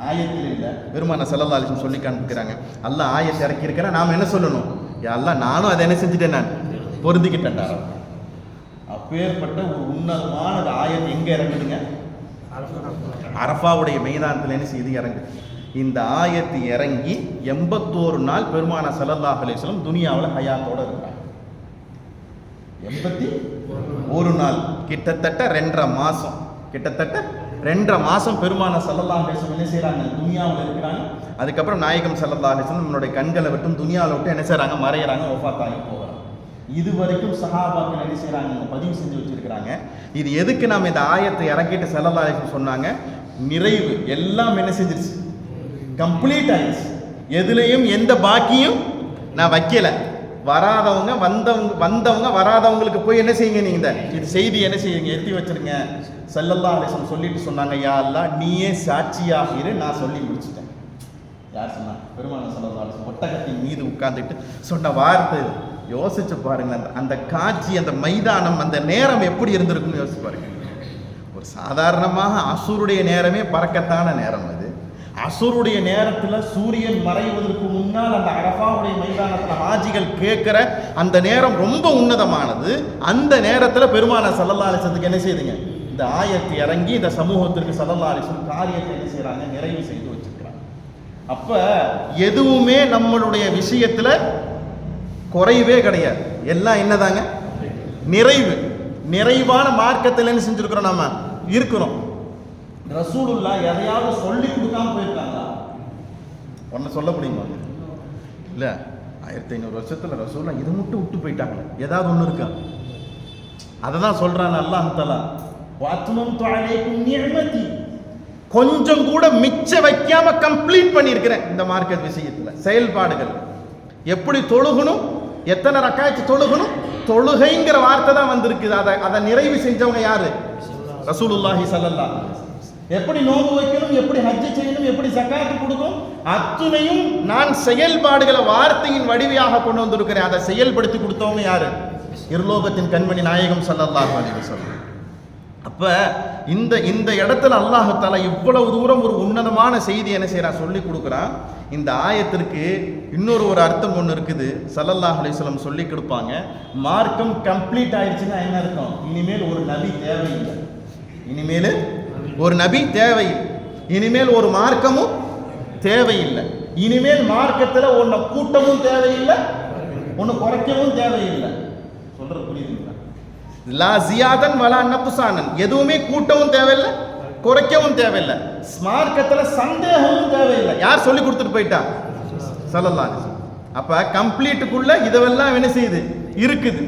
A: ஆயத்தில் இல்லை, பெருமான ஸல்லல்லாஹு அலைஹி வஸல்லம் சொல்லி காண்பிக்கிறாங்க. அல்லாஹ் ஆயத்தை இறக்கி இருக்கிற நாம என்ன சொல்லணும், யா அல்லாஹ் நானும் அதை என்ன செஞ்சுட்டேன், நான் பொருந்திக்கிட்டேன். அப்பேற்பட்ட ஒரு உன்னதமான ஆயத் எங்க இறங்குதுங்க? அரஃபாவுடைய மைதானத்தில் என்ன செய்து இறங்கு. இந்த ஆயத்து இறங்கி 81 நாள் பெருமான ஸல்லல்லாஹு அலைஹி வஸல்லம் துனியாவில் ஹயாத்தோட இருக்கிறாங்க. 81 நாள், கிட்டத்தட்ட 2.5 மாசம், கிட்டத்தட்ட 2.5 மாசம் பெருமான ஸல்லல்லாஹு அலைஹி வஸல்லம் என்ன செய்யறாங்க, துனியாவில் இருக்கிறாங்க. அதுக்கப்புறம் நாயகம் ஸல்லல்லாஹு அலைஹி வஸல்லம் நம்மளுடைய கண்களை விட்டும் துனியாவில் விட்டு என்ன செய்யறாங்க, மறையறாங்க, வஃபாத் ஆகி போகிறாங்க. இது வரைக்கும் சஹாபாக்கள் என்ன செய்யறாங்க, பதிவு செஞ்சு வச்சிருக்கிறாங்க. இது எதுக்கு நாம் இந்த ஆயத்தை இறக்கிட்டு ஸல்லல்லாஹு அலைஹி வஸல்லம் சொன்னாங்க, நிறைவு எல்லாம் என்ன செஞ்சிருச்சு, கம்ப்ளீட் ஆயிடுச்சு. எதுலையும் எந்த பாக்கியும் நான் வைக்கல. வராதவங்க வந்தவங்க வராதவங்களுக்கு போய் என்ன செய்யுங்க, நீங்க இது செய்தி என்ன செய்யுங்க, எத்தி வச்சிருங்க. ஸல்லல்லாஹு அலைஹி வஸல்லம் சொல்லிட்டு சொன்னாங்க, யா அல்லாஹ் நீயே சாட்சியாக இரு, நான் சொல்லி முடிச்சிட்டேன். யார் சொன்னா? பெருமானார் ஸல்லல்லாஹு அலைஹி வஸல்லம் ஒட்டகத்தின் மீது உட்கார்ந்துட்டு சொன்ன வார்த்தை. யோசிச்சு பாருங்க, அந்த காட்சி, அந்த மைதானம், அந்த நேரம் எப்படி இருந்திருக்குன்னு யோசிச்சு பாருங்க. ஒரு சாதாரணமாக அசுருடைய நேரமே பறக்கத்தான நேரம். அது அசுருடைய நேரத்தில் சூரியன் மறைவதற்கு முன்னால் அந்த அரஃபாவுடைய மைதானத்தில் ஹாஜிகள் கேட்கிற அந்த நேரம் ரொம்ப உன்னதமானது. அந்த நேரத்தில் பெருமானார் ஸல்லல்லாஹு அலைஹி வஸல்லம் என்ன செய்யுதுங்க, இந்த ஆயத்து இறங்கி இந்த சமூகத்திற்கு ஸல்லல்லாஹு அலைஹி வஸல்லம் காரியத்தை என்ன செய்யறாங்க, நிறைவு செய்து வச்சிருக்கிறாங்க. அப்ப எதுவுமே நம்மளுடைய விஷயத்துல குறைவே கிடையாது, எல்லாம் என்னதாங்க, நிறைவு. நிறைவான மார்க்கத்தில் என்ன செஞ்சிருக்கிறோம், நாம இருக்கிறோம். ரசூலுல்லாஹ் எதையாவது சொல்லி கொடுக்காம போயிருக்காங்களா? ஒன்ன சொல்ல முடியுமா? இல்ல, 1500 வருஷத்துல ரசூலுல்லாஹ் இதை மட்டும் விட்டு போயிட்டாங்களே, ஏதாவது ஒண்ணு இருக்கா? அதை தான் சொல்றான் அல்லாஹ் தஆலா, வஅத்மம்து அலைக்கும் நிஅமதி, கொஞ்சம் கூட மிச்ச வைக்காம கம்ப்ளீட் பண்ணியிருக்கிறேன் இந்த மார்க்கத் விஷயத்துல. செயல்பாடுகள் எப்படி தொழுகணும், எத்தனை ரக்காயத்து தொழுகணும், தொழுகைங்கிற வார்த்தை தான் வந்திருக்குது. அதை நிறைவு செஞ்சவங்க யாரு? ரசூலுல்லாஹி ஸல்லல்லாஹு அலைஹி வஸல்லம். எப்படி நோன்பு வைக்கணும், எப்படி ஹஜ் செய்யணும், எப்படி ஜகாத் கொடுக்கணும், அத்துணையும் நான் செயல்பாடுகளை வார்த்தையின் வடிவையாக கொண்டு வந்திருக்கிறேன். அதை செயல்படுத்தி கொடுத்தவங்க யாரு? இருலோகத்தின் கண்மணி நாயகம் ஸல்லல்லாஹு அலைஹி வஸல்லம். அப்ப இந்த இடத்துல அல்லாஹ் தஆலா இவ்வளவு தூரம் ஒரு உன்னதமான செய்தி என்ன செய்யறான், சொல்லி கொடுக்குறான். இந்த ஆயத்திற்கு இன்னொரு அர்த்தம் ஒன்று இருக்குது. ஸல்லல்லாஹு அலைஹி வஸல்லம் சொல்லி கொடுப்பாங்க, மார்க்கம் கம்ப்ளீட் ஆயிடுச்சுன்னா என்ன அர்த்தம், இனிமேல் ஒரு நபி தேவையில்லை, இனிமேல் ஒரு நபி தேவையில்லை, இனிமேல் ஒரு மார்க்கமும் தேவையில்லை, இனிமேல் மார்க்கத்தில் ஒன்று கூட்டமும் தேவையில்லை, ஒன்று குறைக்கவும் தேவையில்லை. சொல்றது புரியுதுங்களா? லா ஜியாதன் வலா நக்சானன், எதுவுமே கூட்டவும் தேவையில்லை, குறைக்கவும் தேவையில்லை, மார்க்கத்தில் சந்தேகமும் தேவையில்லை. யார் சொல்லி கொடுத்துட்டு போயிட்டா? ஸல்லல்லாஹு அலைஹி வஸல்லம். அப்ப கம்ப்ளீட்டுக்குள்ள இதெல்லாம் என்ன செய்யுது, இருக்குது.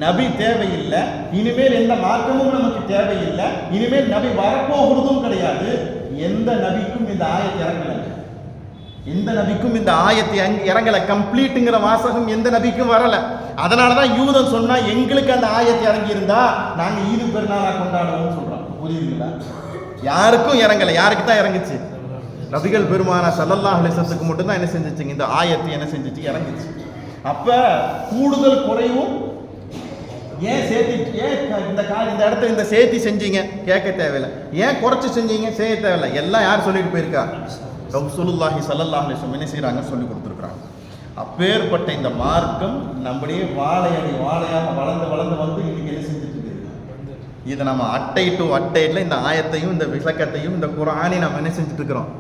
A: நபி தேவையில்லை, இனிமேல் எந்த மார்க்கமும் நமக்கு தேவையில்லை, இனிமேல் நபி வரப்போகிறதும் கிடையாது. எந்த நபிக்கும் இந்த ஆயத்தை இறங்கலை. எந்த நபிக்கும் இந்த ஆயத்தை இறங்கலை. கம்ப்ளீட்டுங்கிற வாசகம் எந்த நபிக்கும் வரல. அதனாலதான் யூதன் சொன்னா எங்களுக்கு அந்த ஆயத்தை இறங்கி இருந்தா நாங்க ஈது பெருநாளா கொண்டாடுவோம்னு சொல்றோம். புரியுதுங்களா? யாருக்கும் இறங்கலை. யாருக்கு தான் இறங்குச்சு? நபிகள் பெருமானா ஸல்லல்லாஹு அலைஹி வஸல்லம் மட்டும் தான் என்ன செஞ்சுச்சுங்க, இந்த ஆயத்தை என்ன செஞ்சுச்சு, இறங்குச்சு. அப்ப கூடுதல் குறைவும் ஏன் சேர்த்து, ஏன் இந்த இடத்துல இந்த சேர்த்தி செஞ்சீங்க கேட்க தேவையில்லை, ஏன் குறைச்சு செஞ்சீங்க செய்ய தேவையில்லை. எல்லாம் யார் சொல்லிட்டு போயிருக்கா? ரசூலுல்லாஹி ஸல்லல்லாஹு அலைஹி வஸல்லம் என்ன செய்றாங்க, சொல்லி கொடுத்துருக்குறாங்க. அப்பேற்பட்ட இந்த மார்க்கம் நம்முடைய வாழையாக வளர்ந்து வளர்ந்து வந்து இன்னைக்கு என்ன செஞ்சுட்டு இருக்கு. இதை நம்ம அட்டை டு அட்டையில் இந்த ஆயத்தையும் இந்த விளக்கத்தையும் இந்த குர்ஆனை நம்ம என்ன செஞ்சுட்டு இருக்கிறோம்,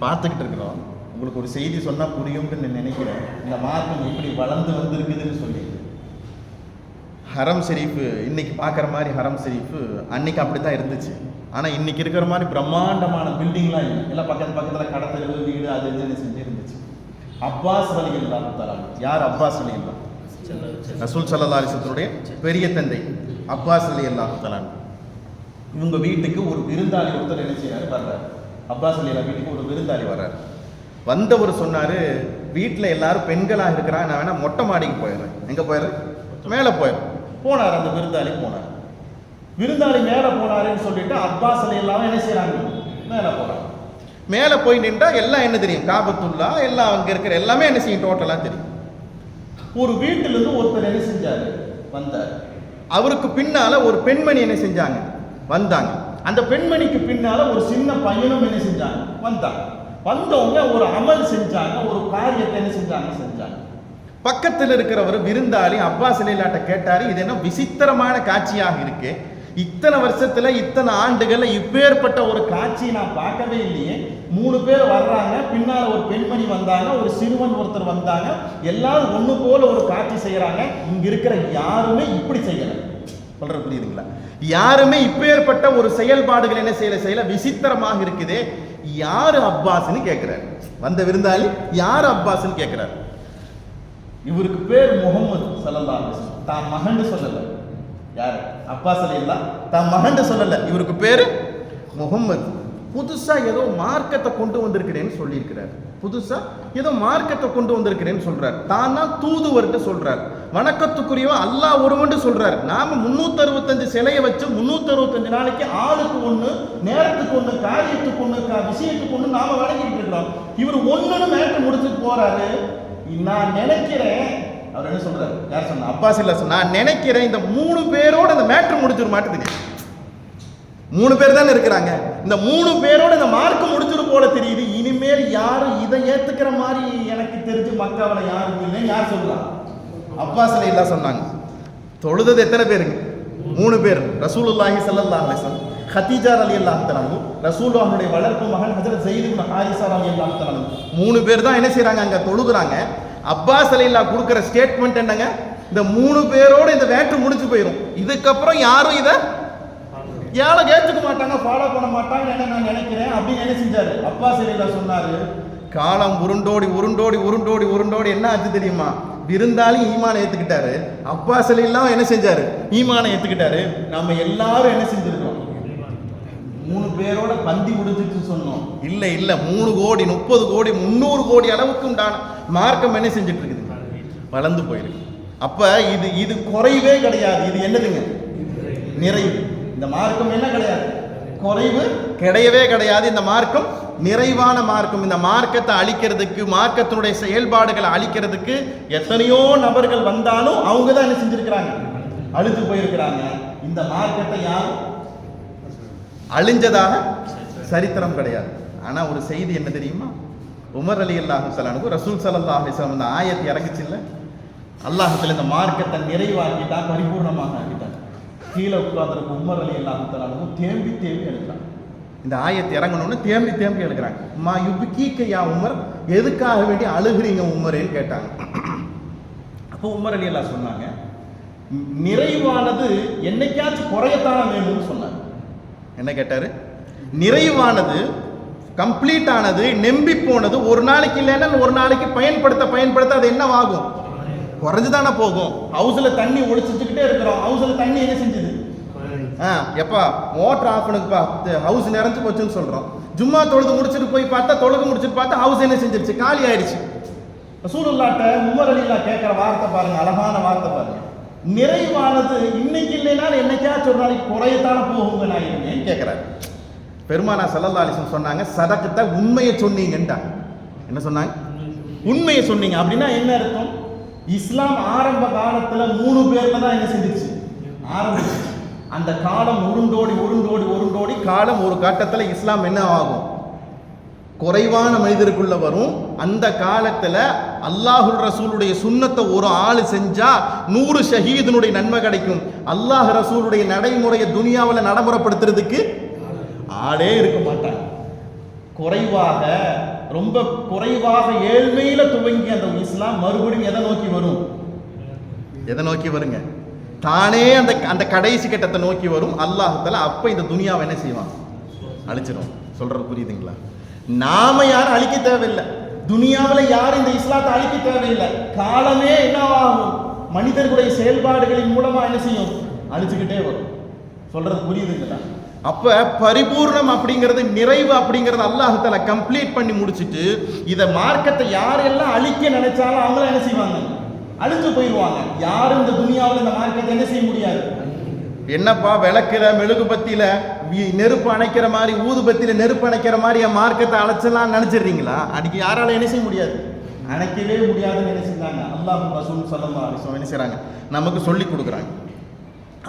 A: பார்த்துக்கிட்டு இருக்கிறோம். உங்களுக்கு ஒரு செய்தி சொன்னால் புரியும்னு நினைக்கிறேன். இந்த மார்க்கம் எப்படி வளர்ந்து வந்திருக்குதுன்னு சொல்லி. ஹரம் ஷெரீஃபு இன்னைக்கு பார்க்குற மாதிரி ஹரம் ஷெரீஃபு அன்னைக்கு அப்படி தான் இருந்துச்சு. ஆனால் இன்னைக்கு இருக்கிற மாதிரி பிரம்மாண்டமான பில்டிங்லாம் இல்லை. எல்லாம் பக்கத்தில் கடத்தெருவு வீடு அது இதுன்னு செஞ்சு இருந்துச்சு. அப்பாஸ் ரலியல்லாஹு தஆலா, யார் அப்பாஸ் ரலியல்லாஹு? ரசூல் ஸல்லல்லாஹு அலைஹி வஸல்லுடைய பெரிய தந்தை அப்பாஸ் ரலியல்லாஹு தஆலா. இவங்க வீட்டுக்கு ஒரு விருந்தாளி ஒருத்தர் என்ன செய்யறாரு, வர்றாரு. அப்பாஸ் ரலியல்லாஹு வீட்டுக்கு ஒரு விருந்தாளி வர்றாரு. வந்தவர் சொன்னாரு, வீட்டில் எல்லாரும் பெண்களாக இருக்கிறாங்க, நான் வேணா மொட்டை மாடிக்கு போயிடுறேன். எங்கே போயிடுறேன்? மேலே போயிடுறேன். போனார். அந்த விருந்தாளி போனார். விருந்தாளி மேலே போனாருன்னு சொல்லிட்டு அப்பாஸ் ரலியல்லாஹு என்ன செய்யறாங்க, மேலே போறாங்க. மேலே போய் நின்றா எல்லாம் என்ன தெரியும், காபத்துல்லா எல்லாம் அங்கே இருக்கிற எல்லாமே என்ன செய்யும், டோட்டலாக தெரியும். ஒரு வீட்டிலிருந்து ஒருத்தர் என்ன செஞ்சாரு, வந்தார். அவருக்கு பின்னால ஒரு பெண்மணி என்ன செஞ்சாங்க, வந்தாங்க. அந்த பெண்மணிக்கு பின்னால ஒரு சின்ன பையனும் என்ன செஞ்சாங்க, வந்தாங்க. வந்தவங்க ஒரு அமல் செஞ்சாங்க, ஒரு காரியத்தை என்ன செஞ்சாங்க. பக்கத்தில் இருக்கிறவர் விருந்தாளி அப்பாஸ் ரலியல்லாஹு கேட்டாரு, இது என்ன விசித்திரமான காட்சியாக இருக்கு, இத்தனை வருஷத்துல இத்தனை ஆண்டுகள்ல இப்பேற்பட்ட ஒரு காட்சியை நான் பார்க்கவே இல்லையே. 3 பேர் வர்றாங்க, பின்னால ஒரு பெண்மணி வந்தாங்க, ஒரு சிறுவன் ஒருத்தர் வந்தாங்க, எல்லாரும் ஒண்ணு போல ஒரு காட்சி செய்யறாங்க. இங்க இருக்கிற யாருமே இப்படி செய்யல. சொல்ற புரியுதுங்களா? யாருமே இப்பேற்பட்ட ஒரு செயல்பாடுகள் என்ன செய்யல விசித்திரமாக இருக்குதே. யாரு அப்பாஸ்ன்னு கேட்கிறாரு. வந்த விருந்தாளி யாரு அப்பாஸ்ன்னு கேட்கிறாரு. இவருக்கு பேர் முகமது ஸல்லல்லாஹு அலைஹி வஸல்லம். தான் மகன் சொல்லல. யார்? அப்பாஸ் ரலியல்லாஹு தான் மகன் சொல்லல. இவருக்கு பேரு முகமது. புதுசா ஏதோ மார்க்கத்தை கொண்டு வந்திருக்கிறேன்னு சொல்லியிருக்கிறார். புதுசா ஏதோ மார்க்கத்தை கொண்டு வந்திருக்கிறேன்னு சொல்றார். தான் தான் தூதுவர்கிட்ட சொல்றார். வணக்கத்துக்குரியவன் அல்லாஹ் ஒருவன் சொல்றாரு. நாம 365 சிலையை வச்சு 365 நாளைக்கு ஆளுக்கு ஒண்ணு, நேரத்துக்கு ஒண்ணு, காரியத்துக்கு ஒண்ணு, விஷயத்துக்கு ஒண்ணு நாம வணங்கிட்டு இருக்கிறோம். இவர் ஒண்ணுன்னு மேட்டு முடிச்சுட்டு போறாரு. நான் நினைக்கிறேன், அவர் என்ன சொல்றாரு, யார் சொன்ன? அப்பாஸ் இல்ல. நான் நினைக்கிறேன் இந்த 3 பேரோட இந்த மேட்ரு முடிஞ்சிட மாட்டேங்குது. 3 பேர் தானே இருக்கிறாங்க. இந்த 3 பேரோட இந்த மார்க் முடிஞ்சிரு போல தெரியுது. இனிமேல் யாரும் இதை ஏத்துக்கிற மாதிரி எனக்கு தெரிஞ்சு மக்காவில யாரும் இல்லைன்னு யார் சொல்லலாம்? அப்பாஸ் ரலியல்லாஹு சொன்னாங்க. தொழுதது எத்தனை பேருங்க? 3 பேர். ரசூலுல்லாஹி ஸல்லல்லாஹு அலைஹி வஸல்லம், கதீஜா ரலியல்லாஹு தஆலா, ரசூலுல்லாஹுடைய வளர்ப்பு மகன் ஹஜ்ரத் ஸையித் இப்னு ஹாரிஸா ரலியல்லாஹு தஆலா, 3 பேர் தான் என்ன செய்றாங்க, அங்க தொழுகுறாங்க. அப்பாஸ் ரலியல்லாஹு கொடுக்கிற ஸ்டேட்மெண்ட் என்னங்க, இந்த 3 பேரோட இந்த வேட்டு முடிஞ்சு போயிடும். இதுக்கப்புறம் யாரும் இதை யாரும் ஏற்றுக்க மாட்டாங்க, ஃபாலோ பண்ண மாட்டாங்க நான் நினைக்கிறேன் அப்படின்னு என்ன செஞ்சாரு அப்பாஸ் ரலியல்லாஹு சொன்னாரு. காலம் உருண்டோடி உருண்டோடி உருண்டோடி உருண்டோடி என்ன ஆச்சு தெரியுமா? விருந்தாளி ஈமானை ஏத்துக்கிட்டாரு. அப்பாஸ் ரலியல்லாஹு என்ன செஞ்சாரு? ஈமானை ஏத்துக்கிட்டாரு. நம்ம எல்லாரும் என்ன செஞ்சிருக்கோம்? 3 பேரோட பந்தி முடிஞ்சிட்டு சொன்னோம். இல்ல 3 கோடி 30 கோடி 300 கோடி அளவுக்கு உண்டான மார்க்கம் என்ன செஞ்சுட்டு இருக்குது, வளர்ந்து போயிருக்கு. அப்ப இது குறைவே கிடையாது. இது என்னதுங்க? நிறைவு. இந்த மார்க்கம் என்ன கிடையாது, குறைவு கிடையவே கிடையாது. இந்த மார்க்கம் நிறைவான மார்க்கம். இந்த மார்க்கத்தை அழிக்கிறதுக்கு, மார்க்கத்தினுடைய செயல்பாடுகளை அழிக்கிறதுக்கு எத்தனையோ நபர்கள் வந்தாலும் அவங்க தான் என்ன செஞ்சிருக்கிறாங்க, அழிஞ்சு போயிருக்கிறாங்க. இந்த மார்க்கத்தை யாரும் அழிஞ்சதாக சரித்திரம் கிடையாது. ஆனா ஒரு செய்தி என்ன தெரியுமா? உமர் ரலியல்லாஹு தஆலா ரசூல் ஸல்லல்லாஹு அலைஹி வஸல்லம் இந்த ஆயத்தை இறங்குச்சு இல்ல, அல்லாஹ்வுல இந்த மார்க்கத்தை நிறைவாக்கிட்டான், பரிபூர்ணமாக ஆக்கிட்டான். கீழே உட்கார்ந்துருக்க உமர் ரலியல்லாஹு தஆலா தேம்பி எழுதுறாங்க. இந்த ஆயத்தை இறங்கணும்னு தேம்பி எழுதுறாங்க. மா யுப்கீக யா உமர், எதுக்காக வேண்டி அழுகுறீங்க உமரேன்னு கேட்டாங்க. அப்போ உமர் ரலியல்லாஹு சொன்னாங்க, நிறைவானது என்னைக்காச்சும் குறையத்தான வேணும்னு சொன்னாங்க. என்ன கேட்டாரு? நிறைவானது, கம்ப்ளீட் ஆனது, நம்பி போனது ஒரு நாளைக்கு இல்லைன்னா ஒரு நாளைக்கு பயன்படுத்த அது என்னவாகும், குறைஞ்சுதானே போகும். ஹவுஸ்ல தண்ணி ஒழிச்சுக்கிட்டே இருக்கிறோம். ஹவுஸ்ல தண்ணி என்ன செஞ்சது? எப்பா மோட்டர் ஆஃப் பண்ணுப்பா, ஹவுஸ் நிறைஞ்சு போச்சுன்னு சொல்றோம். ஜும்மா தொழுது முடிச்சுட்டு போய் பார்த்தா, தொழுகு முடிச்சுட்டு பார்த்தா ஹவுஸ் என்ன செஞ்சிருச்சு? காலி ஆயிடுச்சு. ரசூலுல்லாஹ்ட்ட உமர் ரலியல்லாஹு கேட்கிற வார்த்தை பாருங்க, அழகான வார்த்தை பாருங்க. நிறைவானது இன்னைக்கு இல்லைனாலும் என்னைக்காச்சும் ஒரு நாளைக்கு குறையத்தான போகுங்க நான் கேட்கிறாரு. பெருமானா ஸல்லல்லாஹு அலைஹி வஸல்லம் சொன்னாங்க, சதகத்தை உண்மையை சொன்னீங்கன்ட்டா. என்ன சொன்னாங்க? உண்மையை சொன்னீங்க. அப்படின்னா என்ன அர்த்தம்? இஸ்லாம் ஆரம்ப காலத்துல 3 பேர்ல தான் என்ன செஞ்சிருச்சு? ஆரம்பிச்சு. அந்த காலம் உருண்டோடி உருண்டோடி உருண்டோடி காலம் ஒரு கட்டத்துல இஸ்லாம் என்ன ஆகும்? குறைவான மனிதருக்குள்ள வரும். அந்த காலத்துல அல்லாஹுல் ரசூலுடைய சுன்னத்தை ஒரு ஆள் செஞ்சா 100 ஷஹீதுனுடைய நன்மை கிடைக்கும். அல்லாஹ் ரசூலுடைய நடைமுறையை துனியாவில் நடைமுறைப்படுத்துறதுக்கு ஆளே இருக்க மாட்டாங்க. குறைவாக, ரொம்ப குறைவாக ஏழ்மையில துவங்கி அந்த இஸ்லாம் மறுபடியும் எதை நோக்கி வரும்? எதை நோக்கி வருங்க? தானே அந்த அந்த கடைசி கட்டத்தை நோக்கி வரும். அல்லாஹ்தால அப்ப இந்த துனியாவை என்ன செய்வான்? அழிச்சிடும். சொல்றது புரியுதுங்களா? நாம யாரும் அழிக்க தேவையில்லை. துனியாவில் யாரும் இந்த இஸ்லாத்தை அழிக்க தேவையில்லை. காலமே என்னவாகும்? மனிதர்களுடைய செயல்பாடுகளின் மூலமா என்ன செய்யும்? அழிச்சுக்கிட்டே வரும். சொல்றது புரியுதுங்களா? அப்ப பரிபூர்ணம் அப்படிங்கிறது, நிறைவு அப்படிங்கிறது அல்லாஹ்தால கம்ப்ளீட் பண்ணி முடிச்சுட்டு, இத மார்க்கத்தை யாரெல்லாம் அழிக்க நினைச்சாலும் அவங்களும் என்ன செய்வாங்க? அழிஞ்சு போயிடுவாங்க. யாரும் இந்த துனியாவில் இந்த மார்க்கத்தை என்ன செய்ய முடியாது. என்னப்பா விளக்குற மெழுகுபத்தியில நெருப்பு அணைக்கிற மாதிரி, ஊதுபத்தியில நெருப்பு அணைக்கிற மாதிரி என் மார்க்கத்தை அழைச்சலாம் நினைச்சிடுறீங்களா? அன்னைக்கு யாரால என்ன செய்ய முடியாது? அணைக்கவே முடியாதுன்னு என்ன செஞ்சாங்க? அல்லாஹ் ரசூல் ஸல்லல்லாஹு அலைஹி வஸல்லம் என்ன செய்றாங்க? நமக்கு சொல்லி கொடுக்குறாங்க.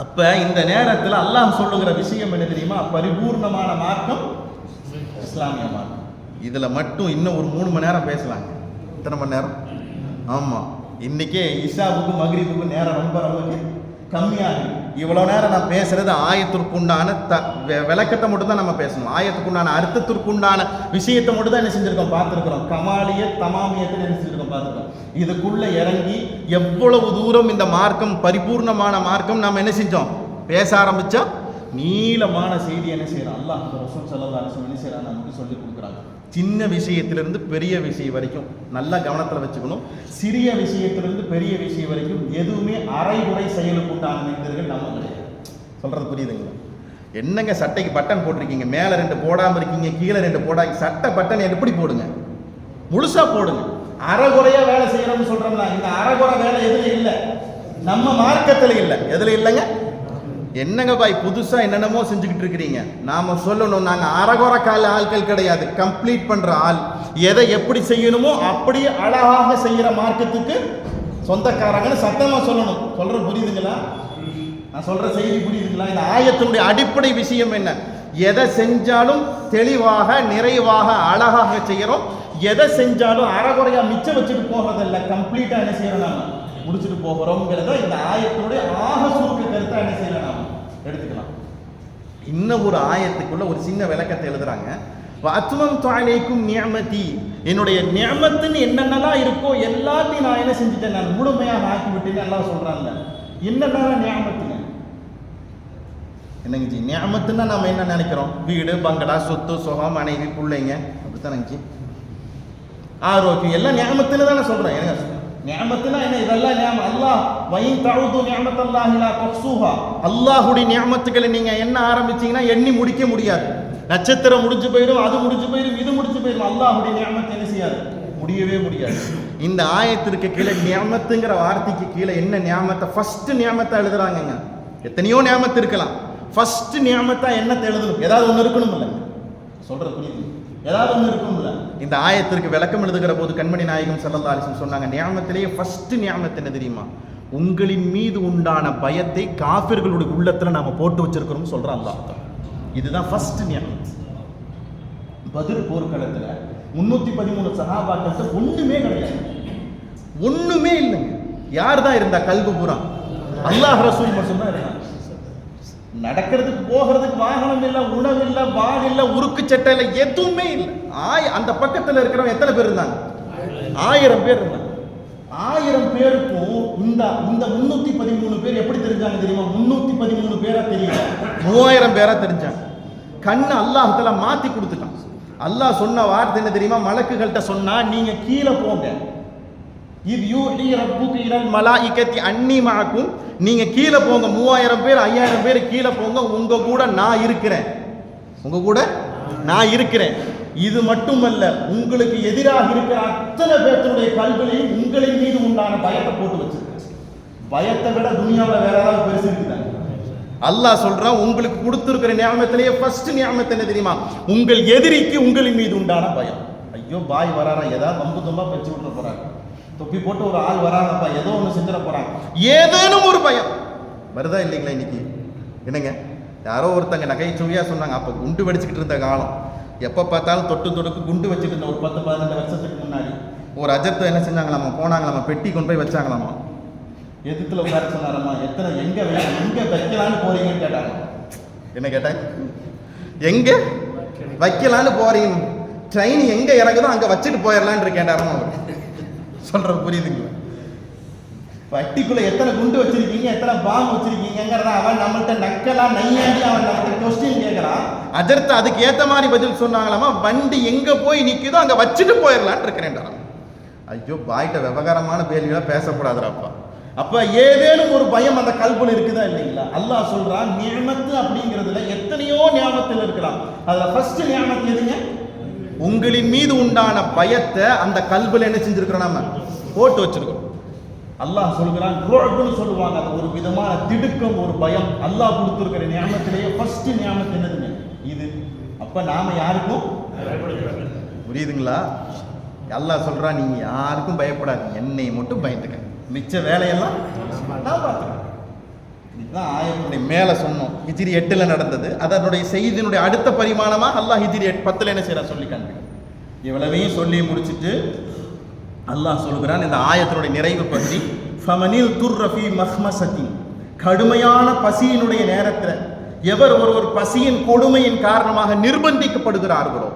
A: அப்ப இந்த நேரத்தில் அல்லாஹ் சொல்லுகிற விஷயம் என்ன தெரியுமா? பரிபூர்ணமான மார்க்கம் இஸ்லாமிய மார்க்கம். இதுல மட்டும் இன்னும் ஒரு 3 மணி நேரம் பேசலாங்க. எத்தனை மணி நேரம்? ஆமா, இன்னைக்கே இஷாவுக்கும் மக்ரிபுக்கும் நேரம் ரொம்ப ரொம்ப கம்மியாகுது. இவ்வளோ நேரம் நான் பேசுறது ஆயத்திற்குண்டான விளக்கத்தை மட்டும் தான் நம்ம பேசணும். ஆயத்துக்குண்டான அர்த்தத்திற்குண்டான விஷயத்தை மட்டும் தான் என்ன செஞ்சிருக்கோம்? பார்த்துருக்கிறோம். கமாலிய தமாமியத்தை என்ன செஞ்சிருக்கோம்? பார்த்துருக்கோம். இதுக்குள்ள இறங்கி எவ்வளவு தூரம் இந்த மார்க்கம் பரிபூர்ணமான மார்க்கம் நாம் என்ன செஞ்சோம்? பேச ஆரம்பிச்சா நீளமான செய்தி என்ன செய்யறோம்? அல்லாஹ் ரசூல் ஸல்லல்லாஹு அலைஹி வஸல்லம் என்ன செய்யறாங்க? நமக்கு சொல்லி கொடுக்குறாங்க. சின்ன விஷயத்திலிருந்து பெரிய விஷயம் வரைக்கும் நல்லா கவனத்தில் வச்சுக்கணும். சிறிய விஷயத்திலிருந்து பெரிய விஷயம் வரைக்கும் எதுவுமே அரைகுறை செயலுக்கு உண்டான மனிதர்கள் நம்ம கிடையாது. சொல்றது புரியுதுங்களா? என்னங்க சட்டைக்கு பட்டன் போட்டிருக்கீங்க, மேலே 2 போடாமல் இருக்கீங்க, கீழே 2 போடாங்க. சட்டை பட்டன் எப்படி போடுங்க? முழுசா போடுங்க. அரைகுறையா வேலை செய்யறோம்னு சொல்றோம்னா, இந்த அரைகுறை வேலை எதுல இல்லை? நம்ம மார்க்கத்தில் இல்லை. எதுல இல்லைங்க? என்னங்க பாய் புதுசா என்னென்னமோ செஞ்சுக்கிட்டு இருக்கிறீங்க. நாம சொல்லணும், நாங்க அரைகுறை கால ஆட்கள் கிடையாது, கம்ப்ளீட் பண்ற ஆள். எதை எப்படி செய்யணுமோ அப்படியே அழகாக செய்யற மார்க்கத்துக்கு சொந்தக்காரங்கன்னு சத்தமா சொல்லணும். சொல்ற புரியுதுங்களா? நான் சொல்ற செய்தி புரியுதுங்களா? இந்த ஆயத்தினுடைய அடிப்படை விஷயம் என்ன? எதை செஞ்சாலும் தெளிவாக, நிறைவாக, அழகாக செய்யறோம். எதை செஞ்சாலும் அரைகுறையா மிச்சம் வச்சுட்டு போகிறதில்ல, கம்ப்ளீட்டா என்ன செய்யறோம்? நாம முடிச்சுட்டு போகிறோம்ங்கிறத இந்த ஆயத்தினுடைய ஆக சுருக்க கருத்தை என்ன செய்யலாம்? நாம எடுத்துக்கலாம். இன்னும் ஒரு ஆயத்துக்குள்ள ஒரு சின்ன விளக்கத்தை எழுதுறாங்க. வஅத்மம்து அலைக்கும் நிஅமதி, என்னுடைய நிஅமத்துன்னு என்னென்னலாம் இருக்கோ எல்லாத்தையும் நான் என்ன செஞ்சுட்டேன்? நான் முழுமையாக ஆக்கி விட்டேன்னு அல்லாஹ் சொல்றாங்க. என்னென்னலாம் நிஅமத்துங்க? என்னங்க ஜி? நிஅமத்துன்னா நம்ம என்ன நினைக்கிறோம்? வீடு, பங்களா, சொத்து, சுகம், மனைவி, பிள்ளைங்க, அப்படித்தான் நினைச்சு ஆரோக்கியம் எல்லாம் நிஅமத்துன்னு தானே சொல்றேன். என்ன நிஅமத்துனா என்ன? இதெல்லாம் நிஅமத். அல்லாஹ் வயின் தஉது நிஅமத்தல்லாஹி லா துஹ்ஸூஹா, அல்லாஹ்வுடைய நிஅமத்துகளை நீங்க என்ன ஆரம்பிச்சீங்கன்னா எண்ணி முடிக்க முடியாது. நட்சத்திரம் முடிஞ்சு போயிடும், அது முடிஞ்சு போயிடும், இது முடிஞ்சு போயிடும். அல்லாஹ்வுடைய நிஅமத் என்ன செய்யாது? முடியவே முடியாது. இந்த ஆயத்திற்கு கீழே நிஅமத்துங்கிற வார்த்தைக்கு கீழே என்ன நிஅமத்தை ஃபர்ஸ்ட் நிஅமத்தை எழுதுறாங்கங்க. எத்தனையோ நிஅமத் இருக்கலாம். ஃபர்ஸ்ட் நிஅமத்தா என்னத்தை எழுதணும்? ஏதாவது ஒன்று இருக்கணும் இல்லை? சொல்றது புரியுது? ஏதாவது ஒன்று இருக்கும்ல. இந்த ஆயத்திற்கு விளக்கம் எழுதுகிற போது கண்மணி நாயகம் ஸல்லல்லாஹு அலைஹி வஸல்லம் சொன்னாங்க, நியாமத்திலேயே ஃபர்ஸ்ட் நியாமத் என்ன தெரியுமா? உங்களின் மீது உண்டான பயத்தை காஃபிர்களுடைய உள்ளத்துல நாம போட்டு வச்சிருக்கிறோம் சொல்ற அல்லாஹ். இதுதான் ஃபர்ஸ்ட் நியாமத். பத்ர் போர்க்களத்துல 313 சஹாபாக்கள் ஒண்ணுமே கிடையாது, ஒண்ணுமே இல்லைங்க. யார் தான் இருந்தா? கல்பு பூரா அல்லாஹ் ரசூல் மட்டும் தான் இருந்தாங்க. நடக்கிறதுக்கு போகிறதுக்கு வாகனம் இல்லை, உணவு இல்லை, வாள் இல்லை, உருக்கு சட்டை இல்லை, எதுவுமே இல்லை. அந்த பக்கத்தில் இருக்கிறவங்க எத்தனை பேர் இருந்தாங்க? 1000 பேர் இருந்தாங்க. 1000 பேருக்கும் இந்த 313 பேர் எப்படி தெரிஞ்சாங்க தெரியுமா? 313 பேரா தெரியல, 3000 பேரா தெரிஞ்சாங்க. கண்ணு அல்லாஹ்தால மாத்தி கொடுத்துட்டான். அல்லாஹ் சொன்ன வார்த்தை என்ன தெரியுமா? மலக்குகள்கிட்ட சொன்னா, நீங்க கீழே போங்க, இது யூஹி ரப்புக இலல் மலாயிகத்தி அன்னி மஅக்கும், நீங்க கீழே போங்க, 3000 பேர் 5000 பேர் கீழே போங்க, உங்க கூட நான் இருக்கிறேன், உங்க கூட நான் இருக்கிறேன். இது மட்டுமல்ல, உங்களுக்கு எதிராக இருக்கிற அத்தனை பேர்களுடைய கல்விலையும் உங்களின் மீது உண்டான பயத்தை போட்டு வச்சிருக்கேன். பயத்தை விட துனியாவில் வேற ஏதாவது பெருசு இருக்குதாங்க? அல்லாஹ் சொல்றான், உங்களுக்கு கொடுத்திருக்கிற நியாமத்திலேயே ஃபர்ஸ்ட் நியாமத் என்ன தெரியுமா? உங்கள் எதிரிக்கு உங்களின் மீது உண்டான பயம். ஐயோ பாய் வராரா, ஏதாவது வம்பு தும்பா வச்சு விட்டு போறாங்க, தொப்பி போட்டு ஒரு ஆள் வராங்கப்பா, ஏதோ ஒன்று செஞ்சிட போறாங்க, ஏதேனும் ஒரு பயம் வருதா இல்லைங்களா? இன்னைக்கு என்னங்க, யாரோ ஒருத்தங்க நகைச்சுவையா சொன்னாங்க, அப்போ குண்டு வெடிச்சுக்கிட்டு இருந்த காலம், எப்போ பார்த்தாலும் தொட்டுக்கு குண்டு வச்சுட்டு இருந்த ஒரு 10-12 வருஷத்துக்கு முன்னாடி ஒரு அஜர்த்தை என்ன செஞ்சாங்களாமா, போனாங்களாமா, பெட்டி கொண்டு போய் வச்சாங்களாமா, எதிர்த்துல உட்கார சொன்னாரம்மா, எத்தனை எங்க வைக்கலான்னு போறீங்கன்னு கேட்டாங்க. என்ன கேட்டாங்க? எங்க வைக்கலான்னு போறீங்க, ட்ரெயின் எங்க இறங்குதோ அங்க வச்சுட்டு போயிடலான்னு கேட்டாரமா. அவர் சொல்றது புரியுதுங்களா? வட்டிக்குள்ள எத்தனை குண்டு வச்சிருக்கீங்க, எத்தனை பாம்பு வச்சிருக்கீங்கிறத அவன் நம்மள்கிட்ட நக்கலா நையாண்டி அவன் நம்மகிட்ட கொஸ்டின் கேட்கறான். அஜர்த்து அதுக்கு ஏத்த மாதிரி பதில் சொன்னாங்களாமா, வண்டி எங்க போய் நிக்குதோ அங்க வச்சுட்டு போயிடலான்னு இருக்கிறேன். ஐயோ பாய்கிட்ட விவகாரமான பேலிகளா பேசக்கூடாதுராப்பா. அப்ப ஏதேனும் ஒரு பயம் அந்த கல்புல இருக்குதா இல்லைங்களா? அல்லாஹ் சொல்றான், நியமத்து அப்படிங்கிறதுல எத்தனையோ நியமத்தில் இருக்கலாம், அதுல ஃபர்ஸ்ட் நியமத்து எதுங்க? உங்களின் மீது உண்டான பயத்தை அந்த கல்புல என்ன செஞ்சிருக்கிறோம், நாம போட்டு வச்சிருக்கோம். அல்லாஹ் சொல்கிறான், ருஅப்னு சொல்லுவாங்க, அது ஒரு விதமான திடுக்கம், ஒரு பயம். அல்லாஹ் கொடுத்திருக்கிற நியமத்திலேயே ஃபர்ஸ்ட் நியமத் என்னதுங்க? இது. அப்ப நாம யாருக்கும் புரியுதுங்களா? அல்லாஹ் சொல்றான், நீங்க யாருக்கும் பயப்படாதீங்க, என்னை மட்டும் பயந்துக்க, மிச்ச வேலையெல்லாம் நான் பார்த்துக்கிறேன். இதுதான் ஆயத்துடைய மேல சொன்னோம். ஹிஜ்ரி 8ல நடந்தது. அதனுடைய செய்தியினுடைய அடுத்த பரிமாணமா அல்லாஹ் ஹிஜ்ரி 10ல என்ன செய்யறான் சொல்லி காண்பிக்கிறான். இவ்வளவையும் சொல்லி முடிச்சுட்டு அல்லாஹ் சொல்கிறான் இந்த ஆயத்தினுடைய நிறைவு பற்றி, ஃபமனில் துர்ரஃபி மஹ்மஸத்தின், கடுமையான பசியினுடைய நேரத்தில் எவர் ஒருவர் பசியின் கொடுமையின் காரணமாக நிர்பந்திக்கப்படுகிறார்களோ,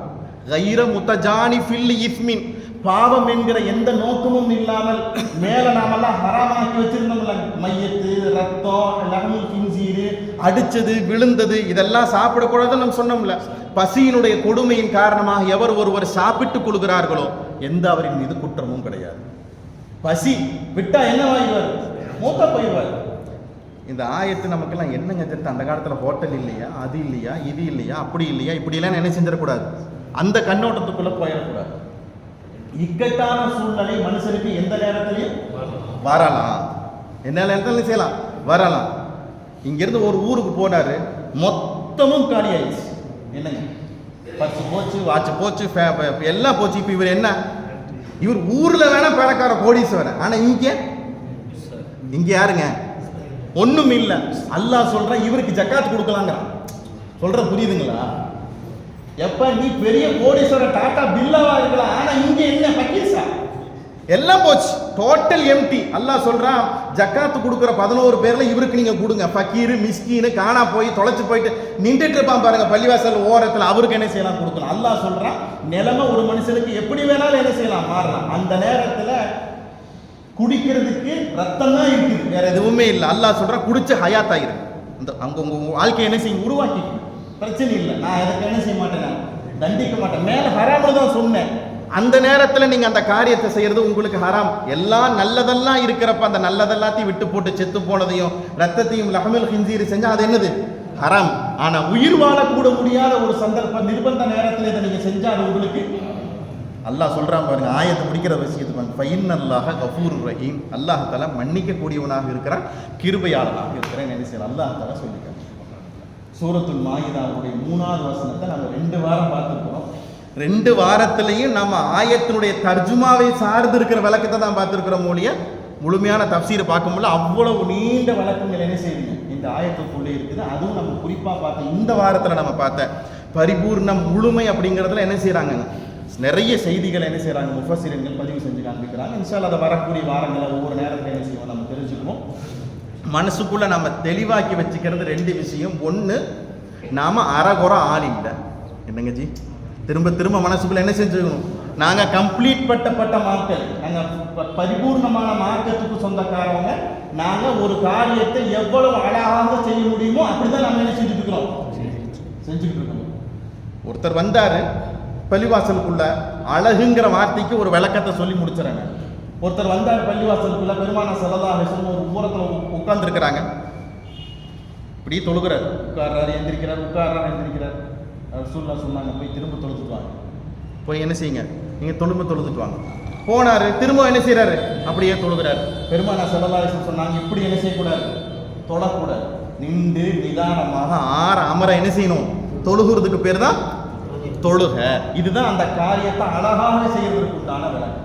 A: கைர முத்தஜானி ஃபில் இஸ்மின், பாவம் என்கிற எந்த நோக்கமும் இல்லாமல், மேல நாமெல்லாம் ஹராமாக்கி வச்சிருந்தோம்ல, மையத்து, ரத்தம், லஹமுல் கின்சீர், அடிச்சது விழுந்தது இதெல்லாம் சாப்பிடக்கூடாதுன்னு நம்ம சொன்னோம்ல. பசியினுடைய கொடுமையின் காரணமாக எவர் ஒருவர் சாப்பிட்டுக் கொள்கிறார்களோ எந்த அவரின் மீது குற்றமும் கிடையாது. பசி விட்டா என்ன ஆயிடுவார்? மூத்த போயிடுவார். இந்த ஆயத்து நமக்கெல்லாம் என்னங்க தெரியும், அந்த காலத்தில் ஹோட்டல் இல்லையா, அது இல்லையா, இது இல்லையா, அப்படி இல்லையா, இப்படியெல்லாம் என்ன செஞ்சிடக்கூடாது, அந்த கண்ணோட்டத்துக்குள்ள போயிடக்கூடாது. இக்கட்டான சூழ்நிலை மனுஷனுக்கு எந்த நேரத்திலையும் வரலாம், என்ன நேரத்திலையும் செய்யலாம், வரலாம். இங்கிருந்து ஒரு ஊருக்கு போனாரு, மொத்தமும் காலி ஆயிடுச்சு. என்னங்க, பர்ஸ் போச்சு, வாட்ச் போச்சு, எல்லாம் போச்சு. இப்போ இவர் என்ன, இவர் ஊர்ல வேணா பணக்கார கோடீஸ்வரன், ஆனா இங்க யாருங்க, ஒண்ணும் இல்ல. அல்லாஹ் சொல்ற இவருக்கு ஜக்காத் கொடுக்கலாங்க, சொல்ற புரியுதுங்களா? எப்ப நீ பெரிய கோடீஸ்வர டாடா பில்லாவா இருக்கலாம், ஆனா இங்க என்ன பக்கீர்சா, எல்லாம் போச்சு, டோட்டல் எம்டி. அல்லாஹ் சொல்றான், ஜக்காத்து கொடுக்குற 11 பேர்ல இவருக்கு நீங்க கொடுங்க. ஃபக்கீர் மிஸ்கீனு காணா போய் தொலைச்சு போயிட்டு நின்றுட்டு இருப்பான் பாருங்க பள்ளிவாசல் ஓரத்தில், அவருக்கு என்ன செய்யலாம், கொடுக்கலாம். அல்லாஹ் சொல்றான், நிலைமை ஒரு மனுஷனுக்கு எப்படி வேணாலும் என்ன செய்யலாம், மாறலாம். அந்த நேரத்தில் குடிக்கிறதுக்கு ரத்தம் தான் இருக்குது, வேற எதுவுமே இல்லை. அல்லாஹ் சொல்றான், குடிச்சு ஹயாத் ஆயிரு, அந்த அங்க உங்க வாழ்க்கையை என்ன செய்யும், உருவாக்கி, பிரச்சனை இல்லை, நான் எதுக்கு என்ன செய்ய மாட்டேன், தண்டிக்க மாட்டேன். மேல ஹராம்னு தான் சொன்னேன். அந்த நேரத்தில் நீங்க அந்த காரியத்தை செய்யறது உங்களுக்கு ஹராம். எல்லாம் நல்லதெல்லாம் இருக்கிறப்ப அந்த நல்லதெல்லாத்தையும் விட்டு போட்டு செத்து போனதையும் ரத்தத்தையும் லஹமுல் கின்சீர் செஞ்சா அது என்னது, ஹராம். ஆனா உயிர் வாழக்கூட முடியாத ஒரு சந்தர்ப்ப நிர்பந்த நேரத்தில் இதை நீங்க செஞ்சா அது உங்களுக்கு, அல்லாஹ் சொல்றான் பாருங்க, ஆயத்தை முடிக்கிற விஷயத்துக்கு, ஃபைன்னல்லாஹ கஃபூருர் ரஹீம், அல்லாஹ் தஆலா மன்னிக்க கூடியவனாக இருக்கிறான், கிருபையாளனாக இருக்கிறான். என்ன செய்யலாம், அல்லாஹ் தஆலா சொல்லியிருக்காங்க. சூரத்துல் மாயிதாவுடைய 3வது வசனத்தை நம்ம 2 வாரம் பார்த்துருக்கிறோம். 2 வாரத்திலையும் நம்ம ஆயத்தினுடைய தர்ஜுமாவை சார்ந்து இருக்கிற விளக்கத்தை தான் பார்த்துருக்கிறோம். மொழிய முழுமையான தஃசீரை பார்க்க முடியல, அவ்வளவு நீண்ட விளக்கங்கள் என்ன செய்யுங்க இந்த ஆயத்துக்குள்ளே இருக்குது. அதுவும் நம்ம குறிப்பாக பார்த்த இந்த வாரத்தில் நம்ம பார்த்த பரிபூர்ணம் முழுமை அப்படிங்கிறதுல என்ன செய்கிறாங்க, நிறைய செய்திகளை என்ன செய்கிறாங்க முஃபஸ்ஸிரீன்கள் பதிவு செஞ்சு காண்பிக்கிறாங்க. இன்ஷால்லா அதை வரக்கூடிய வாரங்களை ஒவ்வொரு நேரத்தில் என்ன செய்வோம் நம்ம தெரிஞ்சுக்குவோம். மனசுக்குள்ள நம்ம தெளிவாக்கி வச்சுக்கிறது 2 விஷயம். ஒன்று, நாம அறகுறை ஆள் இல்லை. என்னங்க ஜி, திரும்ப திரும்ப மனசுக்குள்ள என்ன செஞ்சுக்கணும், நாங்கள் கம்ப்ளீட் பட்ட மார்க்கல், நாங்கள் பரிபூர்ணமான மார்க்கத்துக்கு சொந்தக்காரவங்க. நாங்கள் ஒரு காரியத்தை எவ்வளவு அழகாக செய்ய முடியுமோ அப்படிதான் நம்ம என்ன செஞ்சுட்டு இருக்கோம். ஒருத்தர் வந்தாரு பள்ளிவாசலுக்குள்ள, அழகுங்கிற வார்த்தைக்கு ஒரு விளக்கத்தை சொல்லி முடிச்சுறாங்க. ஒருத்தர் வந்தார் பள்ளிவாசலுக்குள்ள, பெருமானா ஸல்லல்லாஹு அலைஹி வஸல்லம் ஒரு ஓரத்தில் உட்கார்ந்துருக்கிறாங்க. இப்படி தொழுகிறார், உட்கார்றாரு எந்திரிக்கிறார், உட்கார்றாரு எந்திரிக்கிறார். ரசூலுல்லாஹ் சொன்னாங்க, போய் திரும்ப தொழுதுட்டு வாங்க. போய் என்ன செய்யுங்க, நீங்கள் தொழுதுட்டு வாங்க. போனார், திரும்ப என்ன செய்கிறாரு, அப்படியே தொழுகிறார். பெருமானா ஸல்லல்லாஹு அலைஹி வஸல்லம் சொன்னாங்க, இப்படி என்ன செய்யக்கூடாது, தொழக்கூடாது. நின்று நிதானமாக அமர என்ன செய்யணும், தொழுகிறதுக்கு பேர் தான் தொழுக. இதுதான் அந்த காரியத்தை அழகாக செய்யறதுக்கு உண்டான விளக்கம்.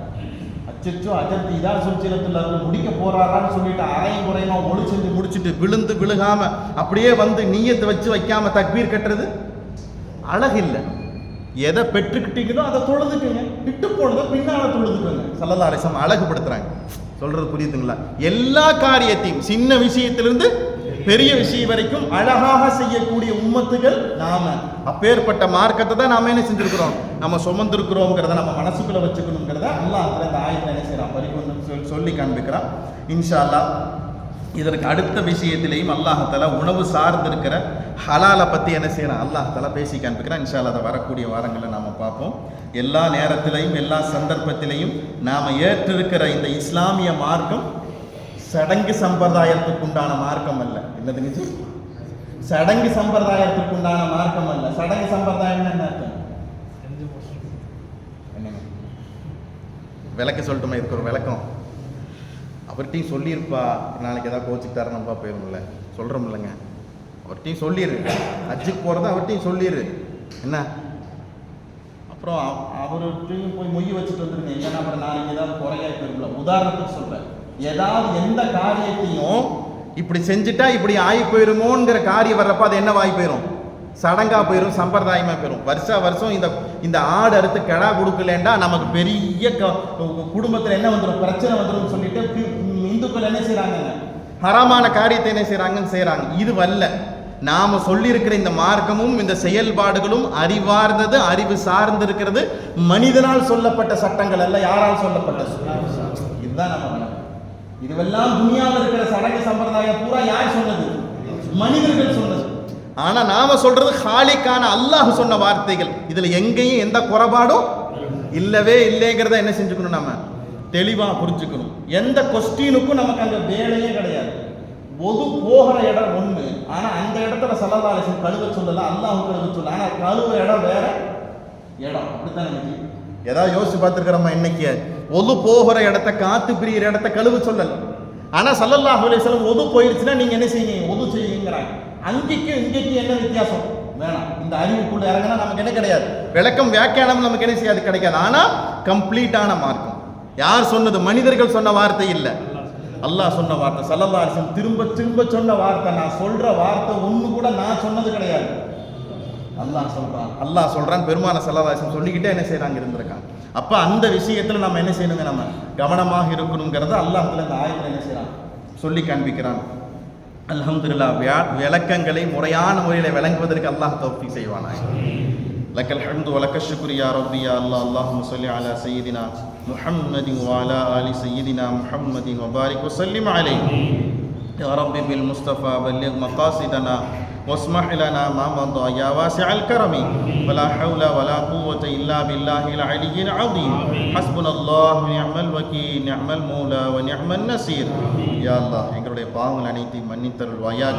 A: அச்சோ அஜர்த்தி இதான் சுல்சிலத்தில் முடிக்க போறாரான்னு சொல்லிட்டு அரையும் குறையுமா ஒளி செஞ்சு முடிச்சுட்டு விழுந்து விழுகாம அப்படியே வந்து நீயத்தை வச்சு வைக்காம தக்பீர் கட்டுறது அழகு இல்லை. எதை பெற்றுக்கிட்டீங்களோ அதை தொழுதுக்குங்க, விட்டு போனதை பின்னால தொழுதுக்குங்க. ஸல்லல்லாஹு அலைஹி வஸல்லம் அழகுபடுத்துறாங்க. சொல்றது புரியுதுங்களா? எல்லா காரியத்தையும் சின்ன விஷயத்திலிருந்து பெரிய விஷயம் வரைக்கும் அழகாக செய்யக்கூடிய உம்மத்துகள் நாம. அப்பேற்பட்ட மார்க்கத்தை தான் நாம என்ன செஞ்சிருக்கிறோம், நம்ம சுமந்திருக்கிறோங்கிறத நம்ம மனசுக்குள்ள வச்சுக்கணுங்கிறத அல்லாஹ் இந்த ஆயத்தில் என்ன செய்யறான், பரிபூர்ணம் சொல்லி காண்பிக்கிறான். இன்ஷா அல்லாஹ் இதற்கு அடுத்த விஷயத்திலையும் அல்லாஹால உணவு சார்ந்திருக்கிற ஹலாலை பற்றி என்ன செய்யறான், அல்லாஹால பேசி காண்பிக்கிறான். இன்ஷா அல்லாஹ் அதை வரக்கூடிய வாரங்களை நாம் பார்ப்போம். எல்லா நேரத்திலையும் எல்லா சந்தர்ப்பத்திலையும் நாம் ஏற்றிருக்கிற இந்த இஸ்லாமிய மார்க்கம் சடங்கு சம்பிரதாயத்துக்கு உண்டான மார்க்கம் அல்ல. என்னதுங்க, சடங்கு சம்பிரதாயத்துக்கு உண்டான மார்க்கம் அல்ல. சடங்கு சம்பிரதாயம் என்ன அர்த்தம்? என்னங்க விளக்க சொல்லட்டுமா? இருக்கிற விளக்கம் அவர்கிட்டையும் சொல்லியிருப்பா, நாளைக்கு ஏதாவது கோச்சிக்கு தரணும்ப்பா போயிருமில்ல, சொல்கிறோம் இல்லைங்க, அவர்கிட்டையும் சொல்லிடு. ஹஜ்ஜுக்கு போகிறத அவர்கிட்டையும் சொல்லிடு. என்ன அப்புறம் அவர்கிட்டையும் போய் மொய் வச்சுட்டு வந்துருங்க. ஏன்னா அப்புறம் நாளைக்கு ஏதாவது குறையாய் போயிருமில்ல. உதாரணத்துக்கு சொல்கிறேன், ஏதாவது எந்த காரியத்தையும் இப்படி செஞ்சுட்டா இப்படி ஆகி போயிருமோங்கிற காரியம் வர்றப்ப அது என்ன ஆகி போயிடும், சடங்கா போயிடும், சம்பிரதாயமா போயிடும். வருஷம் இந்த ஆடு அறுத்து கெடா கொடுக்கலண்டா நமக்கு பெரிய குடும்பத்தில் என்ன வந்துடும், பிரச்சனை வந்துடும் சொல்லிட்டு இந்துக்கள் என்ன செய்யறாங்க, ஹராமான காரியத்தை என்ன செய்யறாங்க. இது வல்ல. நாம சொல்லி இருக்கிற இந்த மார்க்கமும் இந்த செயல்பாடுகளும் அறிவார்ந்தது, அறிவு சார்ந்திருக்கிறது. மனிதனால் சொல்லப்பட்ட சட்டங்கள் அல்ல, யாரால் சொல்லப்பட்ட. இதுதான் நம்ம. இதுவெல்லாம் துனியாவில் இருக்கிற சடங்கு சம்பிரதாயம் பூரா யார் சொன்னது, மனிதர்கள் சொன்னது. ஆனா நாம சொல்றது ஹாலிக்கான அல்லாஹ் சொன்ன வார்த்தைகள். இதுல எங்கேயும் எந்த குறைபாடும் இல்லவே இல்லைங்கிறத என்ன செஞ்சுக்கணும், நம்ம தெளிவா புரிஞ்சுக்கணும். எந்த கொஸ்டினுக்கும் நமக்கு அங்க வேலையே கிடையாது. ஒது போகிற இடம் ஒண்ணு, ஆனா அந்த இடத்துல ஸல்லல்லாஹு அலைஹி வஸல்லம் கழுவ சொல்லல, அல்லாஹ் கழுவ சொல்ல. ஆனா கழுவ இடம் வேற இடம். அப்படித்தான் நமக்கு ஏதாவது யோசிச்சு பார்த்துருக்கிறோமா? இன்னைக்கு ஒது போகிற இடத்த, காத்து பிரிகிற இடத்த கழுவ சொல்லல. ஆனா ஸல்லல்லாஹு அலைஹி வஸல்லம் ஒது போயிருச்சுன்னா நீங்க என்ன செய்யுங்க, ஒது செய்யுங்கிறாங்க. அங்கேக்கு இங்கேக்கு என்ன வித்தியாசம் வேணாம். இந்த அறிவுக்குள்ள இறங்கினா நமக்கு என்ன கிடையாது, விளக்கம் வியாக்கியானம் நமக்கு என்ன செய்யாது, கிடைக்காது. ஆனா கம்ப்ளீட்டான மார்க்கம். யார் சொன்னது? மனிதர்கள் சொன்ன வார்த்தை இல்லை, அல்லாஹ் சொன்ன வார்த்தை. ஸல்லல்லாஹு அலைஹி வஸல்லம் திரும்ப திரும்ப சொன்ன வார்த்தை. நான் சொல்ற வார்த்தை ஒண்ணு கூட நான் சொன்னது கிடையாது, அல்லாஹ் சொல்றான். பெருமான ஸல்லல்லாஹு அலைஹி வஸல்லம் சொல்லிக்கிட்டே என்ன செய்யறாங்க, இருந்திருக்காங்க. அப்ப அந்த விஷயத்துல நம்ம என்ன செய்யணுங்க, நம்ம கவனமாக இருக்கணுங்கிறத அல்லாஹ் இந்த ஆயத்துல என்ன செய்யறான், சொல்லி காண்பிக்கிறான். அல்ஹம்துலில்லாஹ். விளக்கங்களை முறையான முறையில் விளங்குவதற்கு அல்லாஹ் தௌஃபீக் செய்வானாக. லக்கல் ஹம்து வ லக்கல் ஷுக்ரு யா ரப்பி யா அல்லாஹ். அல்லாஹும்ம ஸல்லி அலா சய்யிதினா முஹம்மதின் வ அலா ஆலி சய்யிதினா முஹம்மதின் வ பாரிக் வ ஸல்லிம் அலைஹி யா ரப்பி பில் முஸ்தஃபா பல்லிக் மகாசிதனா واسمح لنا ما مضى يا واسع الكرم ولا حول ولا قوة إلا بالله العلي العظيم حسبنا الله ونعم الوكيل نعم المولى ونعم النصير. யா அல்லாஹ் எங்களுடைய பாவங்கள் அனைத்தையும் மன்னித்தருள்வாயாக.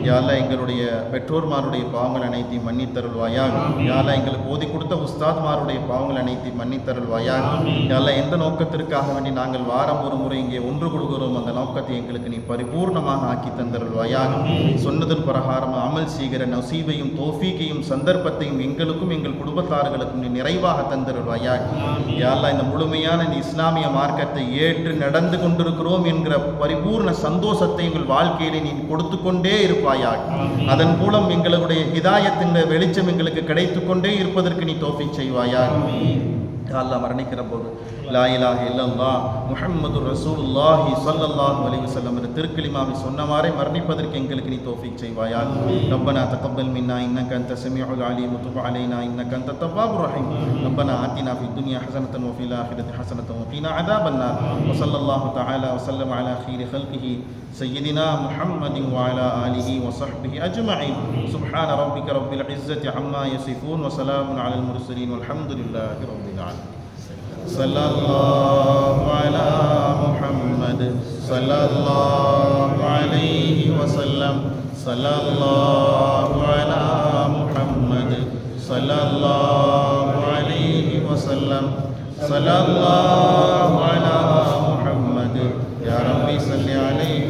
A: யா அல்லாஹ் எங்களுடைய பெற்றோர்மாருடைய பாவங்கள் அனைத்தையும் மன்னித்தருள்வாயாக. யா அல்லாஹ் எங்களுக்கு ஓதி கொடுத்த உஸ்தாத்மாருடைய பாவங்கள் அனைத்தையும் மன்னித்தருள்வாயாக. யா அல்லாஹ் எந்த நோக்கத்திற்காக வேண்டி நாங்கள் வாரம் ஒரு முறை இங்கே ஒன்று கொடுக்கிறோம், அந்த நோக்கத்தை எங்களுக்கு நீ பரிபூர்ணமாக ஆக்கி தந்தருள்வாயாக. சொன்னதன் பிரகாரம் அமல் செய்கிற நசீபையும் தௌஃபீக்கையும் சந்தர்ப்பத்தையும் எங்களுக்கும் எங்கள் குடும்பத்தார்களுக்கும் நீ நிறைவாக தந்தருள்வாயாக. யா அல்லாஹ் இந்த முழுமையான நீ இஸ்லாமிய மார்க்கத்தை ஏற்று நடந்து கொண்டிருக்கிறோம் என்கிற பரிபூர்ண சந்தோஷத்தை எங்கள் வாழ்க்கையிலே நீ கொடுத்து கொண்டே இருப்பாயாக. அதன் மூலம் எங்களுடைய ஹிதாயத்தின் வெளிச்சம் எங்களுக்கு கிடைத்து கொண்டே இருப்பதற்கு நீ தௌஃபீக் செய்வாயாக. அல்லாஹ் மரணிக்கிற போது லா இலாஹ இல்லல்லாஹ் முஹம்மதுர் ரசூலுல்லாஹி ஸல்லல்லாஹு அலைஹி வஸல்லம் என்ற திருக்கலிமாவை சொன்னவாறே மரணிப்பதற்கு எங்களுக்கு நீ தௌஃபீக் செய்வாயாக. ரப்பனா தகப்பல் மின்னா இன்னக அன்த ஸமீஉல் அலீம் வதுப் அலைனா இன்னக அன்த தவ்வாபுர் ரஹீம். ரப்பனா ஆத்தினா ஃபித் துன்யா ஹஸனத்தன் வ ஃபில் ஆখিরাতি ஹஸனத்தன் வ கீனா அஸாபன் நார். வ ஸல்லல்லாஹு தஆலா வ ஸல்லம அலா ഖൈരി ഖൽഖிஹி سيدنا محمد وعلى آله وصحبه أجمعين. سبحان ربك رب العزة عما يصفون وسلام على المرسلين والحمد لله رب العالمين. صلى الله على ஸல்லல்லாஹு அலா முஹம்மது ஸல்லல்லாஹு அலைஹி வஸல்லம் ஸல்லல்லாஹு அலா முஹம்மது யா ரப்பி ஸல்லி அலைஹி